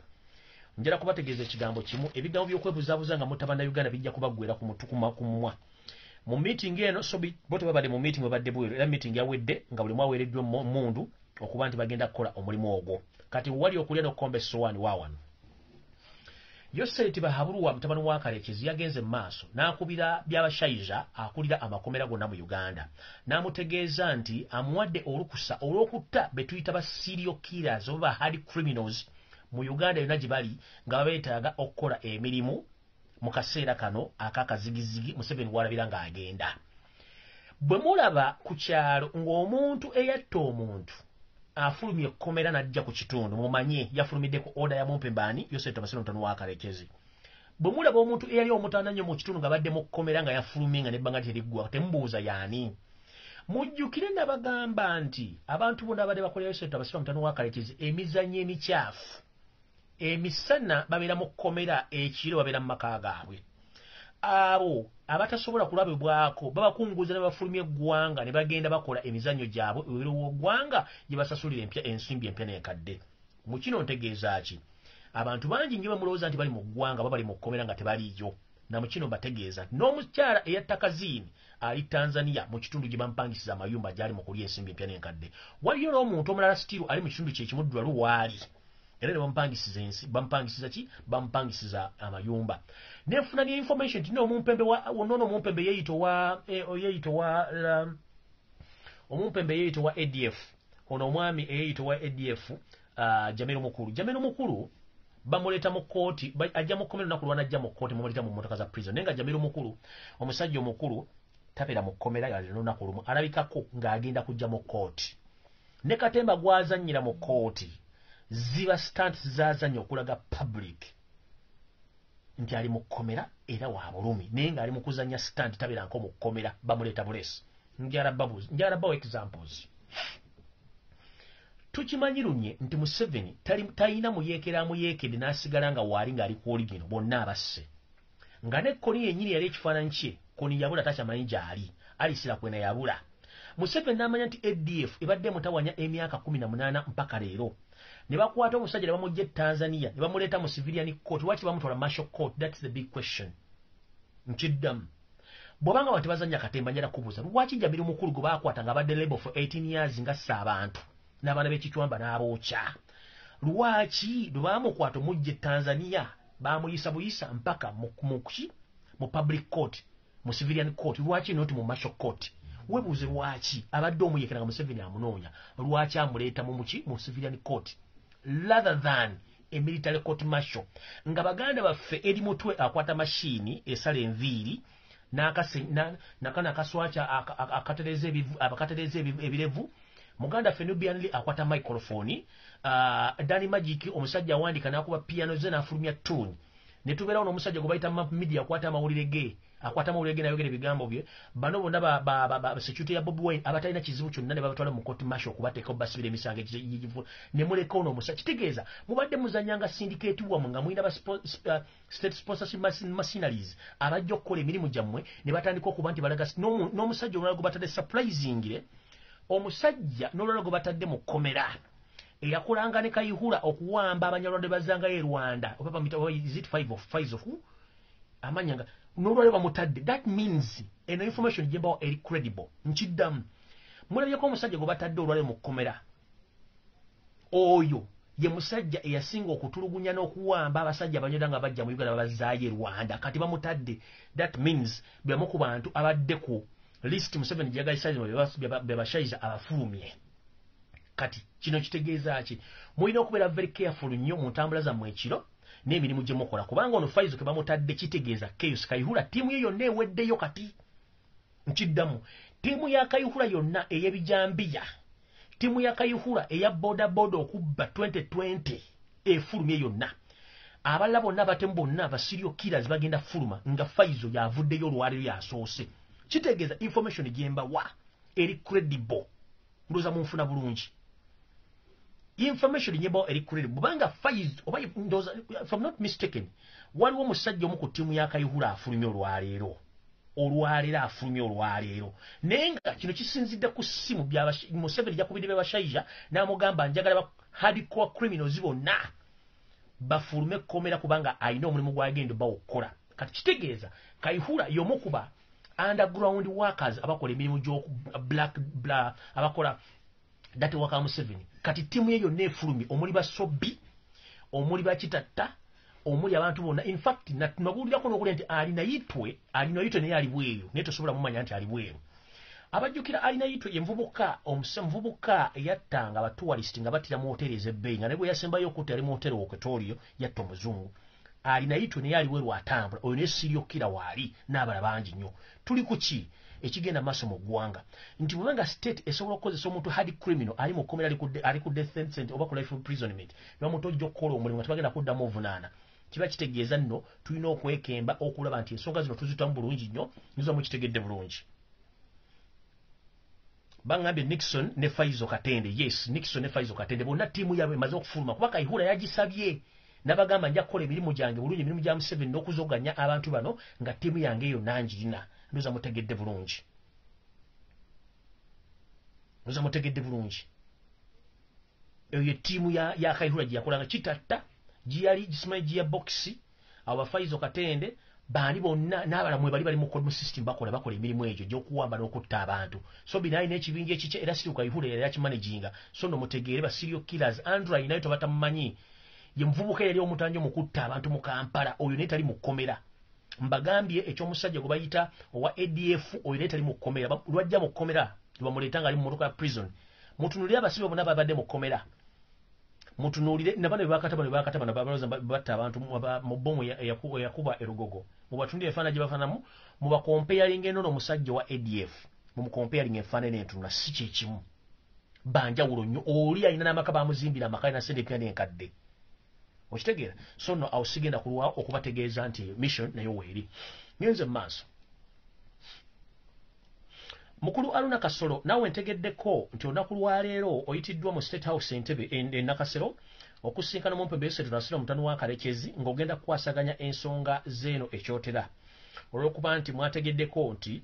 Speaker 1: njala kubategeeza ekigambo kimu ebigambo by'okwebuzaabuza nga mutabannayuganda bijja kubaggwera ku mumwa mu meeting eno bo tebabadde mu meeting babadde bweru era meeting yawedde nga buli mwaweereddwa emmundu okuba nti bagenda kukola omulimu ogwo kati wali okulya n'okukomba essowaani waawano Yoseri Tibahabulwa mutabani wa Kalekezi yagenze mu maaso n'akubira by'abashaija akulira amakomera gonna mu Uganda n'amutegeeza nti amuwadde olukusa olw'okutta be tuyita ba serial killers oba hard criminals mu Uganda yonna gye bali nga babeetaaga okukola emirimu mu kaseera kano ak'akazigizigi Museveni w'alabira ng'agenda bwe mulaba ku kyalo ng'omuntu eyatta omuntu afulumye ekkomera n'ajja ku kitundu mumanye yafulumiddeko oda ya mumpembe ani Yoseri Tawasula mutono wa Kalekezi bwe mulaba omuntu eyali omutaana nnyo mu kitundu nga badde mu kkomera nga yafulumye nga n'ebbanga teriggwa temubuuza yaani mujjukire nabagamba nti abantu bonna abadde bakolera Yoseri Tawasula mutono wa Kalekezi emizannyo emikyafu emisana babeera mu kkomera ekiro babeera mu maka gaabwe abo abatasobola kulabibwako babakunguza ne bafulumya eggwanga ne bagenda bakola emizannyo gyabwe ebiro w'eggwanga gye basasulira ensimbi empya n'enkadde mu kino ntegeeza ki abantu bangi nnyo bamulowooza nti bali mu ggwanga baba bali mu kkomera nga tebaliiyo na mu kino mbategeeza nti n'omukyala eyatta kaziini ali Tanzania mu kitundu gye bampangisiza amayumba gyali mu kulya ensimbi empya n'enkadde waliyo n'omuntu omulala sitiru ali mu kitundu kyekimu ddula luwaali era ne bampangisiza amayumba nefuna ne information nti omumpembe yeeyitibwa ADF ono omwami eyeyitibwa ADF Jamero Mukulu bamuleta mu kooti ajja mu komera naku lwana ajja mu kooti mumuleta mu motoka za prison nenga jamiru mukulu omusajja omukulu tapera mu komera yali lunaku lumu alabikako ng'agenda kujja mu kooti ne katemba gwazannyira mu kooti ziba stunts zazannya okulaga public nti ali mu komera era wa bulumi naye nga ali mu kuzannya stunt tabera nko mu komera bamuleta bulesi njarabawo examples tukimanyirunye nti Museveni talina muyeekede n'asigala nga waali ng'ali ku oligino bonna abasse nga ne Koni yennyini yali ekifaananyi kye Koni yabula takyamanyi gy'ali alisira kwena yabula Museveni n'amanya nti ADF ebadde mutawanya emyaka 18 mpaka leero ne bakwata omusajja ne bamujja Tanzania ne bamuleeta mu civilian court lwaki bamutwala martial court that's the big question nkiddamu bw'obanga abantu bazannya katemba njala kubuuza lwaki Jamiru mukulu gwe baakwata nga abadde label for 18 years nga ssa abantu n'abaana b'ekicwamba n'abookya lwaki bwe baamukwata omujja Tanzania baamuyisa buyisa mpaka mu public court mu civilian court lwaki noti mu martial court webuuze lwaki abadde omuyekera nga Museveni amunoonya lwaki amuleeta mu civilian court rather than a military court martial nga baganda baffe eri mutwe akwata mashini esala enviiri nakana akaswacha akatereza ebirevu muganda ffe Nubian akwata microphone Dani Magic omusajja awandika n'akuba piano ze n'afulumya tune ne tubeerawo n'omusajja gwe bayita media akwata amawulire ge n'ayogera ebigambo bye bano bonna ba security ya Bobi Wine abatalina kizibu kyonna ne babatwala mu court martial okubateeka obasibira emisango egivu ne muleka ono omusajja kitegeeza mubadde muzanyanga syndicate wammwe nga mulina ba state sponsorship machineries abajja okukola emirimu gyammwe ne batandika okuba nti balaga n'omusajja olwala gwe batadde surprisingire omusajja n'olwala gwe batadde mu komera eyakolanga ne Kayihura okuwamba abanyarwanda bazangayo e Rwanda is it 5 of who amanyanga n'olwala bamutadde that means eno information jembawo eri credible nkiddamu mulabyeko omusajja gwe batadde olwala mu komera oyo ye musajja eyasinga okutulugunya n'okuwamba abasajja abanyarwanda nga bajja mu Uganda babazaayo e Rwanda kati bamutadde that means byamu ku bantu abadde ku list Museveni gyagalisaizibwa bebashaiza abafulumye kati kino kitegeeza ki mulina okubeera very careful nnyo mu ntambula zammwe ekiro n'emirimu gye mukola kubanga ono Faizo ke bamutadde kitegeeza Chaos Kayihura ttiimu ye yonna eweddeyo kati nkiddamu ttiimu ya Kayihura yonna ey'ebijambiya ttiimu ya Kayihura eya bodaboda okubba 2020 efulumye yonna abalala bonna abatemu bonna aba serial killers bagenda fuluma nga Faizo yavuddeyo olwaliro yasoose kitegeeza information gyembawa eri credible ndoza munfuna bulungi information nyembawa eri credible bubanga Faizo oba ndoza if I'm not mistaken waliwo musajja omu ku ttiimu ya Kayihura afulumye olwaleero afulumye olwaleero naye nga kino kisinzidde ku ssimu bya Museveni jakubidde bebashaija n'amugamba njagala ba hardcore criminals bonna bafulume komera kubanga alina omulimu gwagenda bawukola kati kitegeeza Kayihura y'omu kuba underground workers abakola emirimu black abakola dati waka Museveni kati timu yeyo nefulumi omuli ba Sobi omuli ba Kitatta omuli abantu bonna in fact tunagulira kono okuli nti alina yitwe naye ali bweyo naye tosobola mumanya nti ali bweyo abajjukira alina yitwe yenvubuka omusemvubuka yattanga aba tourist nga batira mu hoteli ez'ebbeeyi nga ne bwe yasembayo okutta ali mu hoteli Oketorio yatta omuzungu alina yitwe naye ali bweru atambula oyo ne serial killer waali n'abala bangi nnyo tuli ku ki ekigenda maaso mu ggwanga nti bwebanga state esobola okukozesa omuntu hard criminal ali mu kkomera ali ku death sentence oba ku life imprisonment bamuto ojja okukola omulimu nga tebagenda kuddamu ovunaana kiba kitegeeza nno tulina okwekemba okulaba nti ensonga zino tuzitamu bulungi nnyo nizo mukitegedde bulungi bangambye Nixon ne Faizo Katende yes Nixon ne Faizo Katende bonna ttiimu yaabwe emaze okufuluma kuba Kayihura yagisabye n'abagamba nja kukola emirimu gyange bulungi emirimu gya Museveni n'okuzoganya abantu bano nga ttiimu yange eyo nangirina ndoza mutegedde bulungi eyo ttiimu ya Kayihura gye yakolanga Kitatta giyali gisimanyi giya boxi abo Faizo Katende bani bonna n'abalamwe bali mu code system bakola emirimu egyo gy'okuwamba n'okutta abantu so binayi n'ekibinja ekikye era siri Kayihura era yakimanaginga so no mutegeere ba serial killers Andrew nayo tobatamumanyi ye mvubuka yali omutanja mu kutta abantu mu Kampala oyo ne tali mu kkomera mbagambye ekyomusajja gwe bayita owa ADF oyo ne tali mu kkomera lwajja mu kkomera bamuleeta nga ali mu motoka ya prison mutunulira abasibe bonna babadde mu kkomera mutunulire nabane bakataba nabaloza batta abantu mu bomu yakuba erugogo mubatundire efana gye bafanamu muba comparing eno n'omusajja wa ADF mu comparing efana n'entuna si kyekimu banja wulo nnyo oli ayina n'amaka bamuzimbira amaka na sente pya n'enkadde okitegeera so no awusigenda kulwa okubategeeza nti mission nayo weeri ngenze maaso mukulu Aruna Kasolo nawe ntegeddeko nti olunaku lwa leero oyitiddwa mu State House Entebbe e Nakasero okusinkana mu mpembese tunasira mutano wa Kalekezi ng'ogenda kukwasaganya ensonga zeno ekyotera olw'okuba nti mwategeddeko nti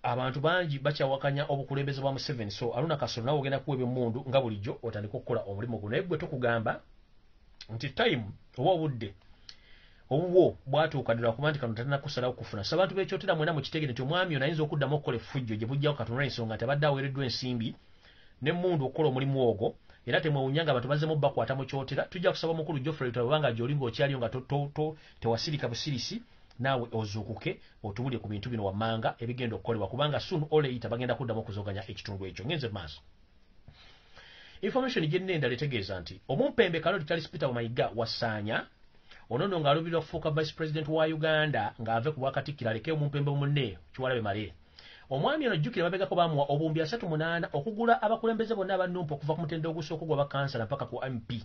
Speaker 1: abantu bangi bakyawakanya obukulembeze bwa Museveni so Aruna Kasolo nawe ogenda kuwebya mundu nga bulijjo otandika okukola omulimu guno naye gwe tukugamba nti time oba obudde obwo bwatuukadira kuba nti kano tatana kusalawo kufuna so abantu bekyotera mwena mukitegere nti omwami ono ayinza okuddamu okukola effujjo gye bujjawo katonda ensonga nti abadde aweereddwa ensimbi n'emmundu okukola omulimu ogwo era temwewunya nga abantu bazemu bakwata mu kyotera tujja kusaba mukulu Geoffrey Lutalo gy'oli ng'okyaliyo nga tewasirika busirisi naawe ozuukuke otubulye ku bintu bino wammanga ebigenda okukolebwa kubanga soon or later bagenda kuddamu okuzoganya ekitundu ekyo ngenze maaso information gye nnendala etegeeza nti omumpembe Kaloli Charles Peter Mayiga wasaanya onono ng'aluubirwa okufuuka vice president wa Uganda ng'ave ku bwakatikkiro aleke omumpembe munne Kiwalabe Male omwami ono jjukira babegako bamuwa obumbi 38 okugula abakulembeze bonna abannumpa okuva ku mutendera ogusooka ogwa bakansala mpaka ku MP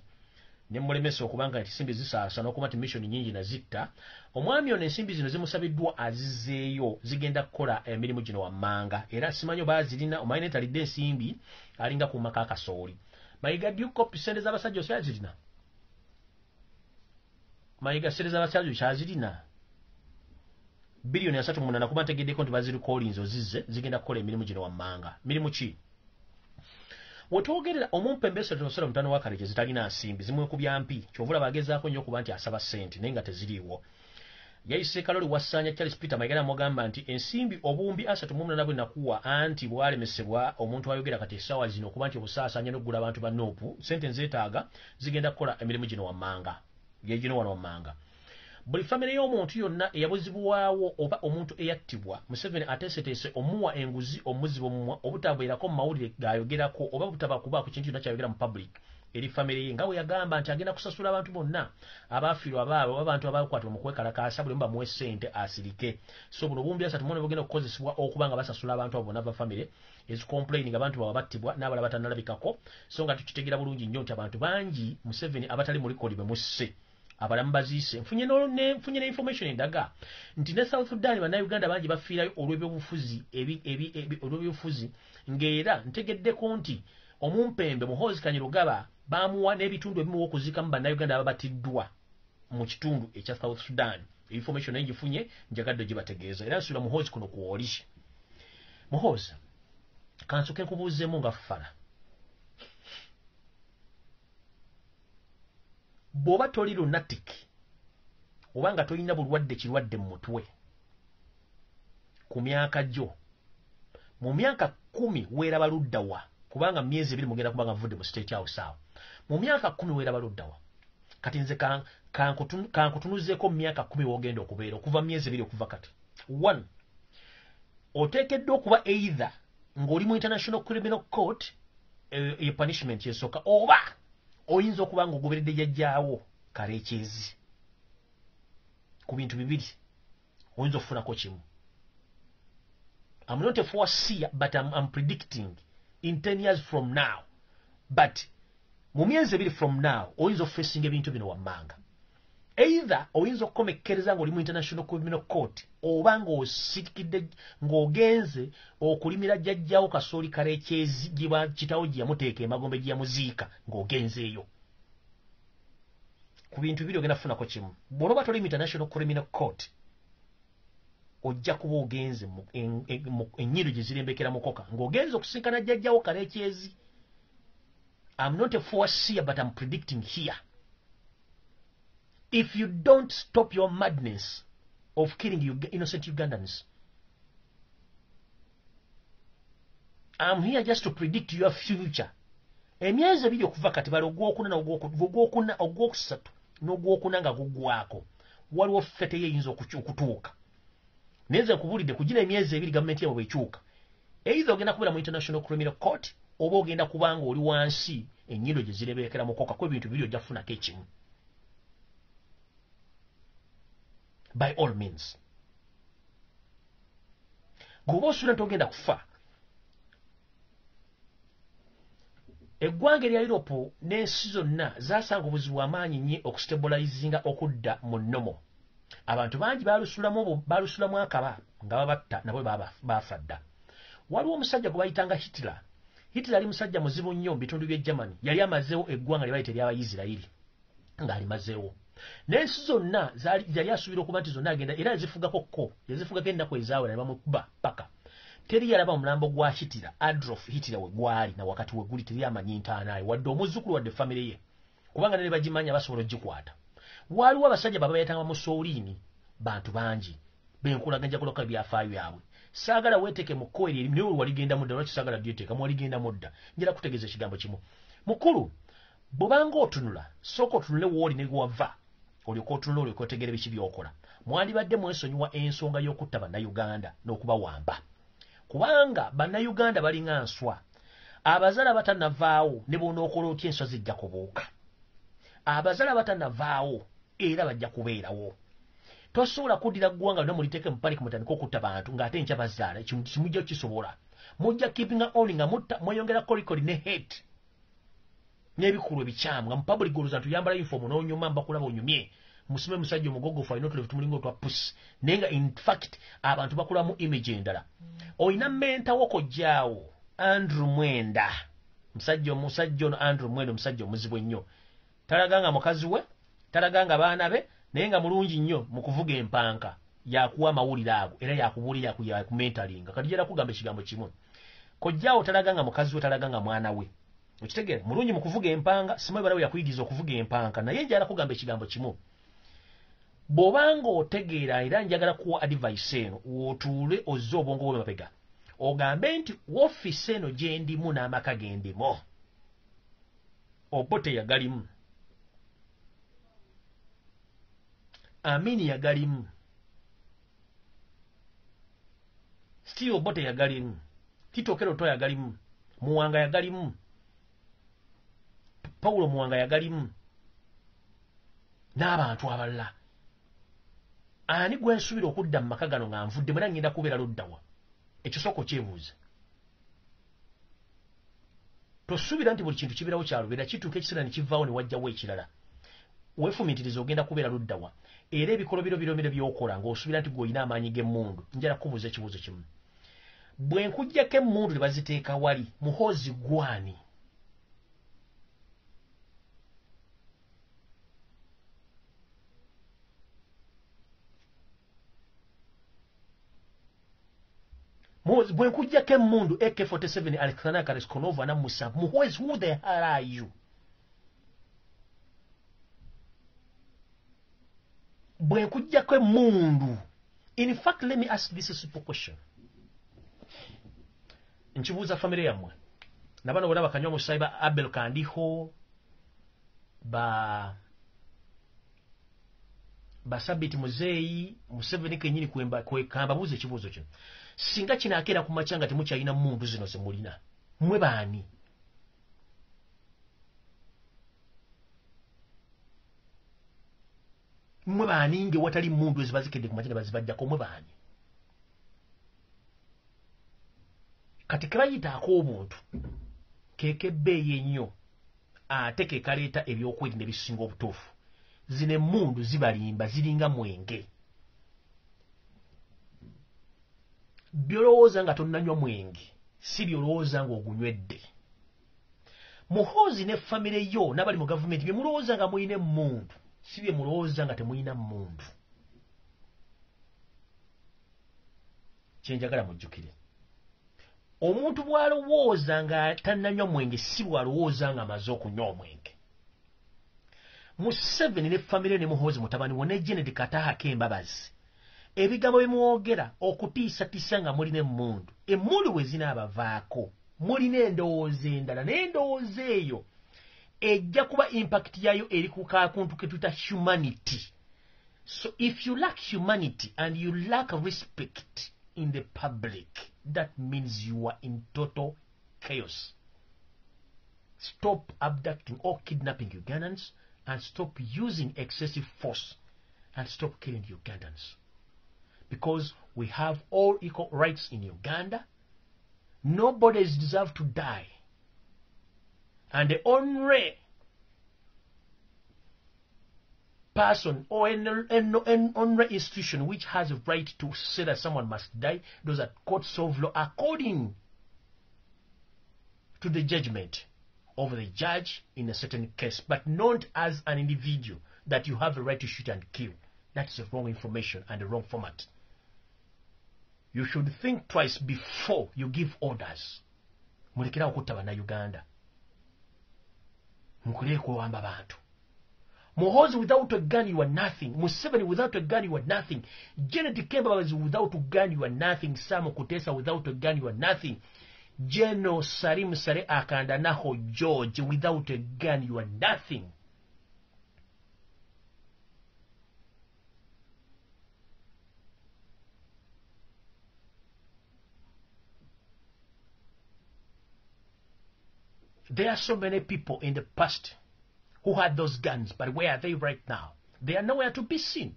Speaker 1: ne mulemesa okubanga ensimbi zisaasana okuba nti mission nnyingi na zitta omwami ono ensimbi zino zimusabiddwa azizeeyo zigenda kukola emirimu gino wammanga era simanyi oba azirina omanyi netalidde ensimbi alinga ku maka akasooli Mayiga Duke sente z'abasajja osyazirina Mayiga sente z'abasajja osyazirina biliyoni 3.8 kuba ntegeddeko nti bazirikolinzo zizze zigenda kukola emirimu gino wammanga mirimu ki wetwogerera omumpembese tunosera mutano wa Kalekezi talina nsimbi zimwe ku byampi kyovula bagezaako nnyo okuba nti asaba ssente naye nga teziriiwo yayise Kaloli wasaanya Charles Peter Mayiga n'amugamba nti ensimbi obumbi 38 bwe nakuwa anti bwalemesebwa omuntu ayogera kati essaawa zino okuba nti obusaasaanya n'oggula abantu ba noopu ssente nzeetaaga zigenda kukola emirimu gino wammanga yegino wano wammanga buli famire y'omuntu yonna eyabuzibwawo oba omuntu eyattibwa Museveni ateeseteese omuwa enguzi omuzibu omumwa obutabeerako mu mawulire gaayogerako oba butabakuba ku kintu kyonna kyayogera mu public eri famire ye nga bwe yagamba nti agenda kusasula abantu bonna abaafiirwa baabwe oba abantu abaakwatibwa mu kwekalakaasa buli muba muwe ssente asirike so buno obumbi 38 bugenda okukozesebwa okuba nga basasula abantu abo bonna ba famire ezicomplaining abantu baba battibwa n'abalala batanalabikako so nga tukitegeera bulungi nnyo nti abantu bangi Museveni abatali mu likodi bwe musse abalamu baziise nfunye ne information endaga nti ne South Sudan bannayuganda bangi bafiirayo olw'ebyobufuzi olw'ebyobufuzi ng'era ntegeddeko nti omumpembe Muhoozi Kanyarugaba baamuwa n'ebitundu ebimu okuzikamu bannayuganda ababatiddwa mu kitundu ekya South Sudan information naye gifunye njagadde gibategeeza era nsula Muhoozi kuno kuwoli Muhoozi kansuke nkubuuzeemu nga ffala bw'oba toli lunatic oba nga tolina bulwadde kirwadde mu mutwe ku myaka gyo mu myaka 10 weeraba luddawa kubanga myezi 2 mugenda kubanga vudde mu State House awo mu myaka 10 weeraba luddawa kati nze kankutunuzeeko mu myaka 10 wogenda okubeera okuva myezi 2 okuva kati 1 oteekeddwa okuba either ng'oli mu International Criminal Court ye punishment yesooka oba oyinza okuba ng'ogoberedde jjajjaawo Kalekezi ku bintu bibiri oyinza okufunako kimu I'm not a foreseer but I'm predicting in 10 years from now but mu myezi 2 from now oyinza okufacinga ebintu bino wammanga either oyinza okukomekkereza ng'oli mu International Criminal Court oba ng'osirikidde ng'ogenze okulimira jjajjaawo kasooli Kalekezi gye kitawo gye yamuteeka emagombe gye yamuziika ng'ogenzeeyo ku bintu bibiri ogenda kufunako kimu bw'oba toli mu International Criminal Court ojja kuba ogenze ennyindo gye zirembekera mukoka ng'ogenze okusinkana jjajjaawo Kalekezi I'm not a foreseer but I'm predicting here. If you don't stop your madness of killing innocent Ugandans, I'm here just to predict your future. Emyezi 2 okuva kati bali ogwokusatu n'ogwokuna nga guggwako waliwo fete yeyinza okutuuka neze nkubulidde kugira emyezi 2 gavumenti yabo bwekyuka either ogenda kubeera mu International Criminal Court oba ogenda kubanga oli wansi ennyindo gye zireberekera mukoka ku ebintu biri ojja kufunako ekimu. By all means. Gwoba osuula nti ogenda kufa. Eggwanga erya Europe n'ensi zonna zaasanga obuzibu amaanyi nnyo okustabilizinga okudda mu nnomo. Abantu bangi baalusulamu akaba nga babatta nabo baafa dda. Waliwo omusajja gwe bayitanga Hitler. Hitler yali musajja muzibu nnyo mu bitundu by'e Germany. Yali amazeewo eggwanga lye bayita ery'Abayisirayiri ng'alimazeewo. N'ensi zonna yali asuubira okuba nti zonna agenda era yazifugako ennaku ezaawera ne bamukuba paka. Teri yalaba omulambo gwa Hitler, Adolf Hitler we gwali na wakati we guli teri amanyi ntaanaaye wadde omuzzukulu wadde famire ye. Kubanga ne bagimanya basobola ogikwata. Waliwo abasajja baba bayitanga Mussolini, bantu bangi benkulaganja kuloka byafaayo byabwe. Saagala weeteke mu kko eri niwe waligenda mudda lwaki saagala byeteeka mwaligenda mudda. Njala kutegeeza ekigambo kimu. Mukulu bw'obanga otunula sooka otunule wooli ne wava olyoka otunula olyoka otegere biki by'okola. Mwandibadde mwesonyiwa ensonga y'okutta bannayuganda n'okubawamba. Kubanga bannayuganda balinga nswa. Abazala batanavaawo ne bw'onookola otya enswa zijja kubuuka. Abazala batanavaawo era bajja kubeerawo. Tosobola kuddira ggwanga lonna muliteeke mu panic mutandika okutta bantu ng'ate enkya bazaala kimujja kisobola. Mujja keeping on nga mutta mweyongera kolikoli ne hate n'ebikulu ebikyamu nga mu public goloza tuyambala uniform n'onyuma mbakulaba onyumye musime musajja omugogofu alina otulevu tumulinga otwa pusi naye nga in fact abantu bakulamu image endala. Oyina mmenta wo kojjaawo Andrew Mwenda musajja ono Andrew Mwenda omusajja omuzibu ennyo. Talaganga mukazi we, talaganga baana be, naye nga mulungi nnyo mu kuvuga empanka. Yakuwa amawulire ago era yakubuulira ku mentalinga. Kati jera kugamba ekigambo kimu. Kojjaawo talaganga mukazi we, talaganga mwana we. Okitegeera mulungi mu kuvuga empanga, simanyi balawe yakuyigiza okuvuga empanka naye njala kugamba ekigambo kimu. Bw'obanga otegeera era njagala kuwa advice eno wotuule ozze obwongo bwe mabega. Ogambe nti woofiisi eno gye ndimu n'amaka gendimu obote yagalimu. Amini yagalimu. Still obote yagalimu. Kitokero to yagalimu. Muwanga yagalimu. Paulo Muwanga yagalimu. N'abantu abalala. Ani gwe nsuubira okudda mu maka gano nga nvudde mwe ngenda kubeera luddawa. Ekyo sooka okyebuuza. Tosuubira nti buli kintu kibeerawo kyalubeera kituuka ekiseera ne kivaawo ne wajjawo ekirala. Weefumiitiriza ogenda kubeera luddawa. Era ebikolobiro biromere by'okola ng'osuubira nti gw'olina amaanyi g'emmundu. Njala kubuuza ekibuuzo kimu. Bwe nkuggyako emmundu ne baziteeka wali muhoozi gwani? Bwe nkuggyako emmundu AK-47 Alexander Kareskonova na Musa, who the hell are you? Bwe nkuggyako emmundu. In fact, let me ask this a simple question. Nkibuuza famire yammwe. Nabano bonna bakanywa mu cyber Abel Kandiho Sabiti Muzeeyi Museveni kenyini kwekamba buuza ekibuuzo kino. Singa kinakeera ku macanga temukyalina mundu zino ze mulina. Mmwe baani? Mmwe baani nge watali mundu ezibazikedde ku macanga bazibajjako mmwe baani? Kati kebayitaako obuntu kekebbeeyi ennyo ate ke kaleeta ebyokwerinda ebisinga obutuufu. Zino emmundu zibalimba ziringa mwenge. Byolowooza nga tonnanywa mwenge si byolowooza ng'ogunywedde. Muhoozi ne famire yo n'abali mu gavumenti bye mulowooza nga muyina emmundu si bye mulowooza nga temuyina mmundu. Kyenjagala mujjukire. Omuntu bw'alowooza nga tannanywa mwenge si bw'alowooza nga amaze okunywa omwenge. Museveni ne famire ne Muhoozi mutabani we ne Janet Katahako Embabazi. Ebigambo bimwogera okutiisatiisa nga mulina emmundu. Emmundu bwe zinaabavaako mulina endowooza endala n'endowooza eyo ejja kuba impact yayo eri ku kakuntu ke tuyita humanity. So if you lack humanity and you lack respect in the public, that means you are in total chaos. stop abducting or kidnapping Ugandans, and stop using excessive force, and stop killing Ugandans. Because we have all equal rights in Uganda. Nobody is deserved to die. And the only person or only institution which has a right to say that someone must die, those are courts of law according to the judgment of the judge in a certain case, but not as an individual that you have a right to shoot and kill. That's the wrong information and the wrong format. You should think twice before you give orders. Mulekera okutta bannayuganda. Mukuleke kuwamba bantu. Muhoozi, without a gun you are nothing. Museveni, without a gun you are nothing. Janet Kemba, without a gun you are nothing. Sam Kutesa, without a gun you are nothing. General Salim Sare Akanda Naho George, without a gun you are nothing. There are so many people in the past who had those guns, but where are they right now? They are nowhere to be seen.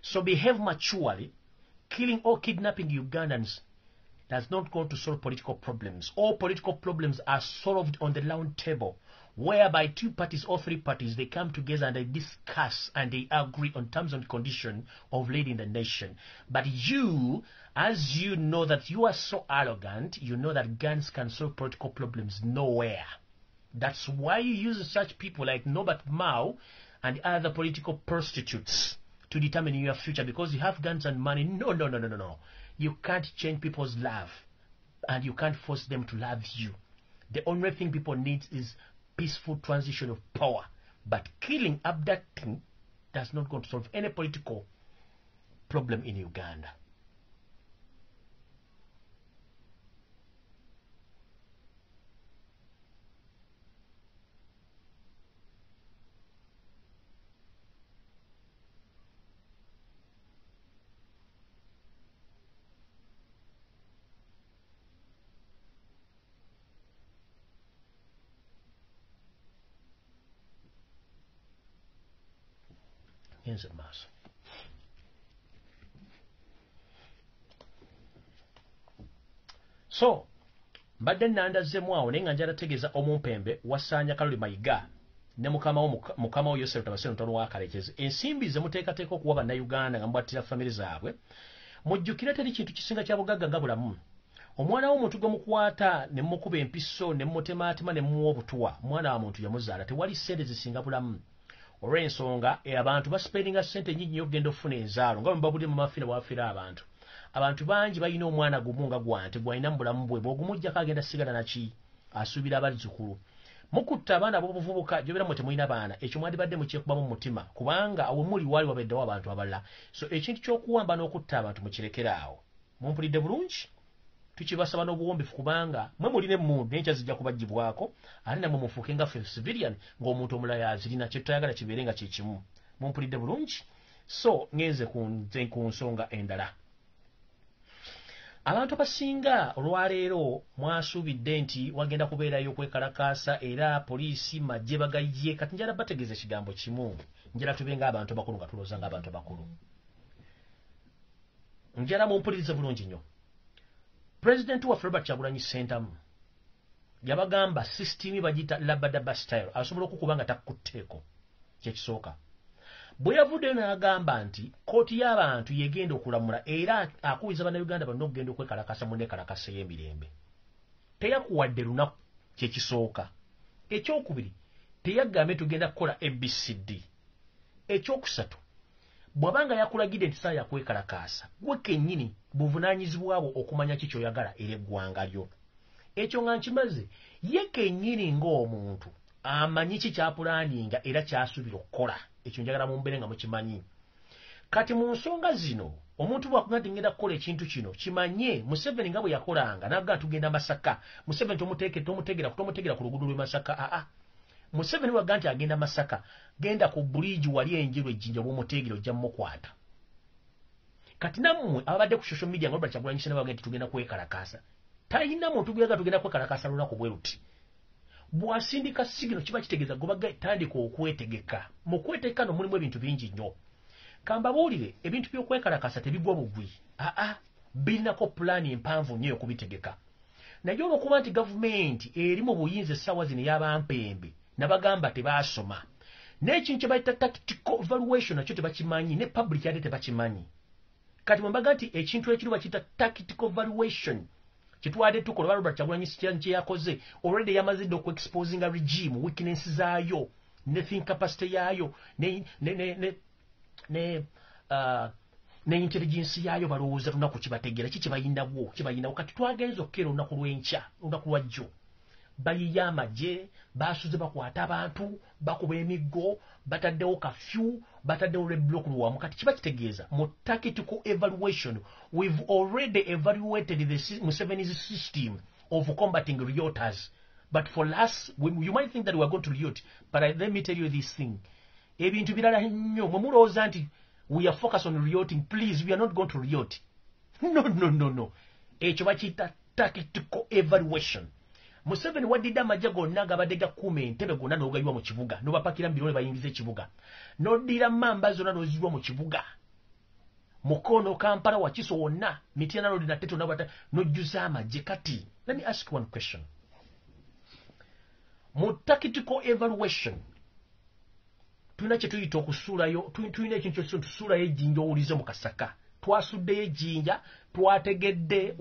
Speaker 1: So behave maturely. Killing or kidnapping Ugandans does not go to solve political problems. All political problems are solved on the round table, whereby two parties or three parties, they come together and they discuss and they agree on terms and conditions of leading the nation. But you, as you know that you are so arrogant, you know that guns can solve political problems nowhere. That's why you use such people like Norbert Mao and other political prostitutes to determine your future, because you have guns and money. No. You can't change people's love, and you can't force them to love you. The only thing people need is peaceful transition of power. But killing, abducting does not go to solve any political problem in Uganda. So mbadde nandazzemu awo naye nga njala tegeeza omumpembe wasaanya Kaloli Mayiga ne mukama wo Yoseri Tabasiro Ntono wa Kalekezi ensimbi ze muteekateeka okuwa bannayuganda nga mubwattira famire zaabwe. Mujjukire teri kintu kisinga kya bugagga nga bulamu. Omwana w'omuntu gwe mukwata ne mukuba empiso ne mutemaatema ne muwa obutuwa, mwana wa muntu yamuzaala, tewali ssente zisinga bulamu. Olw'ensonga abantu basipendinga ssente nnyingi nnyo okugenda okufuna enzaalo nga bwe mbabudde mu mafiira bwafiira abantu. Abantu bangi balina omwana gumu nga gwante gwalina mu bulamu bwe, bw'ogumuggyako agenda sigala naki, asuubira abazzukulu. Mukutta abaana b'obuvubuka gy'obeera mwe temulina baana, ekyo mwandibadde mukyekubamu mu mutima, kubanga awo muli waali wabeddewo abantu abalala. So ekintu ky'okuwamba n'okutta abantu mukirekere awo. Mumpulidde bulungi? Tukibasaba n'obuwombefu, kubanga mwe mulina emmundu naye kyazijja kubaggyibwako, ate namwe mufuuke nga ffe civilian ng'omuntu omulala yazirina, kye tutayagala kibeere nga kye kimu. Mumpulidde bulungi? So ngenze ku nsonga endala. Abantu abasinga olwaleero mwasuubidde nti wagenda kubeerayo okwekalakaasa era poliisi majje bagayye. Kati njala bategeeza ekigambo kimu, njala tube ng'abantu abakulu nga tulowooza ng'abantu abakulu. Njala mumpulirize bulungi nnyo. Pulezidenti waffe Robert Kyagulanyi Ssentamu yabagamba sisitimu bagiyita labadaba style, asobola okukuba nga takutteeko. Kyekisooka. Bwe yavuddeyo n'agamba nti kooti y'abantu yegenda okulamula era akubiza bannayuganda bonna okugenda okwekalakasa mu nneekalakasa y'emirembe. Teyakuwadde lunaku, kyekisooka. Ekyokubiri, teyagambe tugenda kukola ABCD. Ekyokusatu, bw'abanga yakulagidde nti saa yakwekalakaasa, gwe kennyini buvunaanyizibwa bwo okumanya ki ky'oyagala era eggwanga lyo. Ekyo nga nkimaze, ye kennyini ng'omuntu amanyi ki kyapulaaninga era kyasuubira okukola. Ekyo njagala mumbeere nga mukimanyi. Kati mu nsonga zino omuntu bw'akuga nti ngenda kukola ekintu kino kimanye Museveni nga bwe yakolanga n'aga tugenda Masaka. Museveni tomutegera ku luguudo lw'e Masaka. Museveni bw'aga nti agenda Masaka, genda ku buliigi wali enjeru ejjinja bw'omutegera ojja mmukwata. Kati nammwe ababadde ku social media nga Robert Kyagulanyi Ssentamu baga nti tugenda kwekalakaasa, talina muntu gwega tugenda kwekalakaasa lunaku bwe luti. bwasindika signal kiba kitegeeza gobaga tandika okwetegeka mu kwetegeka no mulimu ebintu bingi nnyo kambabuulire ebintu by'okwekalakasa tebigwa bugwi birinako pulaani empanvu nnyo okubitegeka naye olwokuba nti gavumenti eri mu buyinza essaawa zino ey'abampembe nabagamba tebaasoma n'ekintu kye bayita tactical evaluation nakyo tebakimanyi ne public ate tebakimanyi kati mbaga nti ekintu ekiri bakiyita tactical evaluation kitwadde tukola Robert Kyagulanyi kye yakoze already yamazidde okuexposinga regime weakness zaayo ne think capacity yaayo ne intelligence yaayo balowooza lunaku kibategeera kibayinawo kati twagenza okukera olunaku lw'enkya olunaku lwajjo baliyo amagye basuze bakwata abantu bakuba emiggo bataddewo kafyu bataddewo reblock luwamu kati kiba kitegeeza mu tactical evaluation we've already evaluated the Museveni's system of combating rioters but for us you might think that we are going to riot but let me tell you this thing ebintu birala nnyo mwe mulowooza nti we are focused on rioting please we are not going to riot no ekyo bakiyita tactical evaluation Museveni wadde amagye gonna gabadde gakuuma entebe gonna n'ogayiwa mu kibuga n'obapakira mu biro ne bayingiza ekibuga n'oddira mamba zonna n'ozirwa mu kibuga mukono Kampala Wakiso wonna Mityana Road na Teto n'ojjuza amagye kati let me ask one question mu tactical evaluation tulina kye tuyita okusuulayo tulina ekintu kyose tusuulayo ejjinja owulize mu kasaka twasuddeyo ejjinja twategedde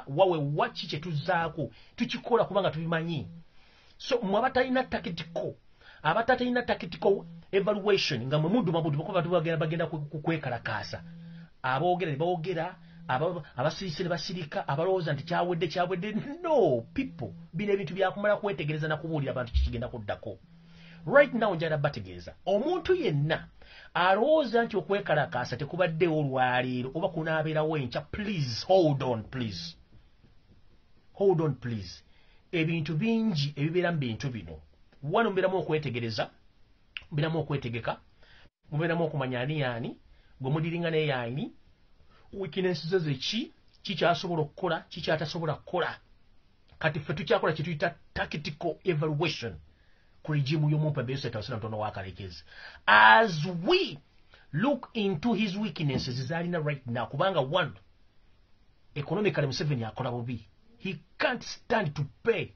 Speaker 1: wawewa ki kye tuzaako tukikola kubanga tubimanyi so mwe abatalina tactical evaluation nga mwe muddumabudu bagenda kwekalakaasa aboogera ne boogera abasirise ne basirika abalowooza nti kyawedde no people bino ebintu byakumala kwetegereza na kubuulira abantu kikigenda kuddako right now njala bategeeza omuntu yenna alowooza nti okwekalakaasa tekubaddewo olwaleero oba kunaabeerawo enkya please hold on please ebintu bingi ebibeera mu bintu bino wano mubeeramu okwetegereza mubeeramu okwetegeka mubeeramu okumanya ani gwe mudiringa neyaani weakness ze kikyasobola okukola kikyatasobola kukola kati ffe tukyakola kye tuyita tactical evaluation ku regime y'omumpembe Yoseri Ntono wakalekezi as we look into his weaknesses zalina right now kubanga one economically Museveni akola bubi he can't stand to pay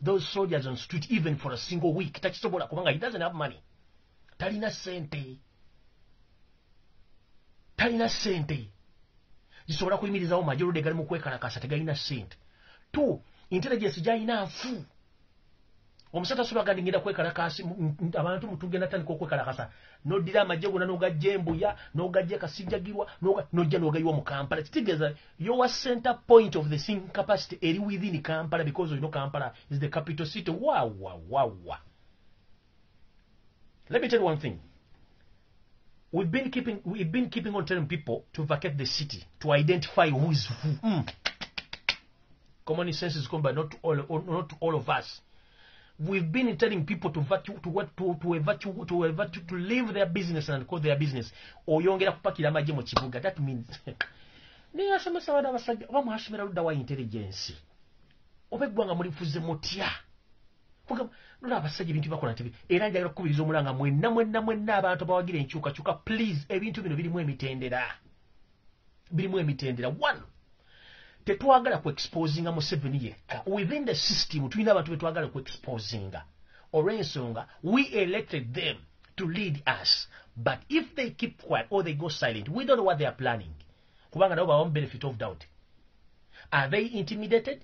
Speaker 1: those soldiers on street even for a single week takisobola kubanga he doesn't have money talina sente zisobola kuyimirizawo majority gali mu kwekalakasa tegalina sente two intelligence gyalina nfu omusata sobaga ngenda kwekalakasi abantu mutugenda tandika okwekalakasa noddira amagye gonna n'ogajja embuya n'ogajja kasijjagirwa n'ojja n'ogayiwa mu Kampala kitegeeza your center point of the thinking capacity eri within Kampala because you know Kampala is the capital city wow. Let me tell you one thing. We've been keeping on telling people to vacate the city to identify who is who. Common sense is come by not all of us. We've been telling people to leave their business and call their business. Oyongera kupakira amagye mu kibuga. That means niyo asomesa wana basajja oba mwasomera ludda wa intelligence. Obeggwanga mulifuze mutya. Nola abasajja ebintu bakola nti era njagala okukubiriza omulanga mwenna abantu abawagira enkyukakyuka please ebintu bino birimu emitendera one tetwagala ku exposinga Museveni yekka within the system tulina abantu betwagala ku exposinga olw'ensonga we elected them to lead us but if they keep quiet or they go silent we don't know what they are planning kubanga nabo bawamu benefit of doubt. Are they intimidated?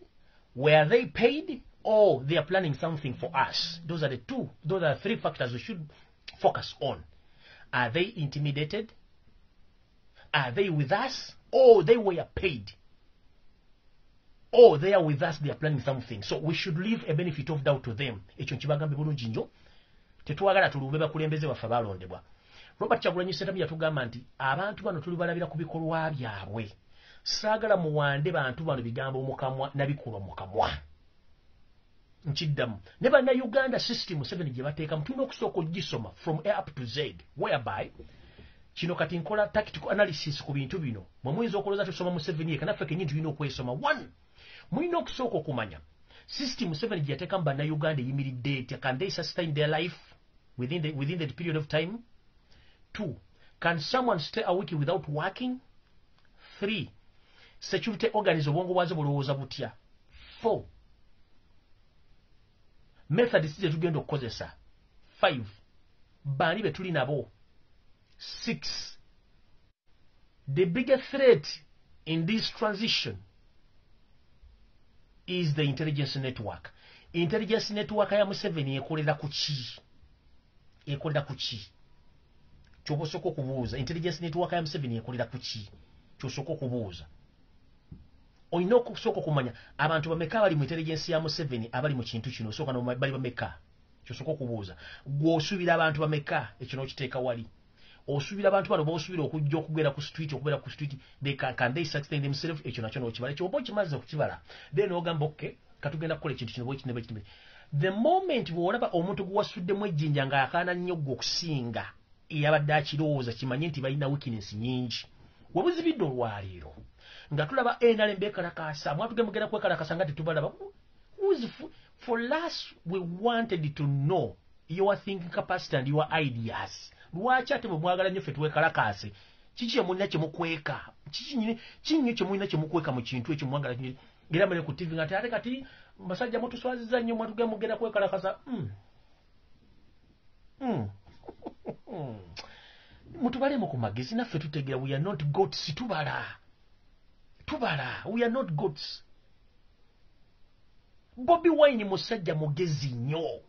Speaker 1: Were they paid? Or they are planning something for us? Those are the three factors we should focus on. Are they intimidated? Are they with us? Or they were paid? Or they are with us, they are planning something. So we should leave a benefit of doubt to them. Ekyo nkibagambe bulungi nnyo. Tetwagala tulumbe bakulembeze baffe balondebwa. Robert Kyagulanyi Ssentamu yatugamba nti abantu bano tulibalabira ku bikolwa byabwe. Saagala muwande bantu bano bigambo mukamwa na bikolwa mukamwa. Nchiddamu. Ne bannayuganda system Museveni gye bateekamu tulina okusooka ogisoma from A up to Z whereby kino kati nkola tactical analysis ku bintu bino. Mwe muyinza okulowooza tusoma Museveni yekka naffe kennyini tulina okwesoma. One, mulina okusooka okumanya system 7 gyateka mba na Uganda yimiridde etya? Can they sustain their life within that period of time? 2, can someone stay a week without working? 3, security organs obwongo bwazo bulowooza butya? 4, methods ze tugenda okukozesa. 5, baani be tuli nabo. 6, the bigger threat in this transition is the intelligence network. Intelligence network ya Museveni ekolera ku ki? Ekolera ku ki? Kyobosoko kubuuza. Intelligence network ya Museveni ekolera ku ki? Kyosoko kubuuza. Oyina okusooka okumanya abantu bameka bali mu intelligence ya Museveni abali mu kintu kino. Osooka no bali bameka. Kyosoko kubuuza. Gw'osuubira abantu bameka ekyo n'okiteeka wali. Osubira abantu bano bosubira okujja okugera ku street can they sustain themselves? Ekyo nakyo n'okibala. Ekyo oba okimaze okukibala then ogamba okay katugenda kukola ekintu kino bwe. The moment bw'olaba omuntu gwasuddemu ejjinja ng'akaana nnyo gwe okusinga eyabadde akirowooza kimanye nti balina weakness nyingi. Webuzibidde olwaleero nga tulaba NRM beekalakaasa mwatugenda mugenda kwekalakaasa nga tetubalaba. For us we wanted to know your thinking capacity and your ideas. Lwaki ate bwe mwagala nnyo ffe twekalakaase? Kiki kye mulina kye mukweka? Kinyo kye mulina kye mukweka mu kintu ekyo mwagala nnyo? Ngera mune ku TV nga ate kati basajja mutuswaziza nnyo mwatugenda mugenda kwekalakaasa. Mutubalemu ku magezi naffe tutegeera we are not goats. Tubala. We are not goats. Bobi Wine musajja mugezi nnyo.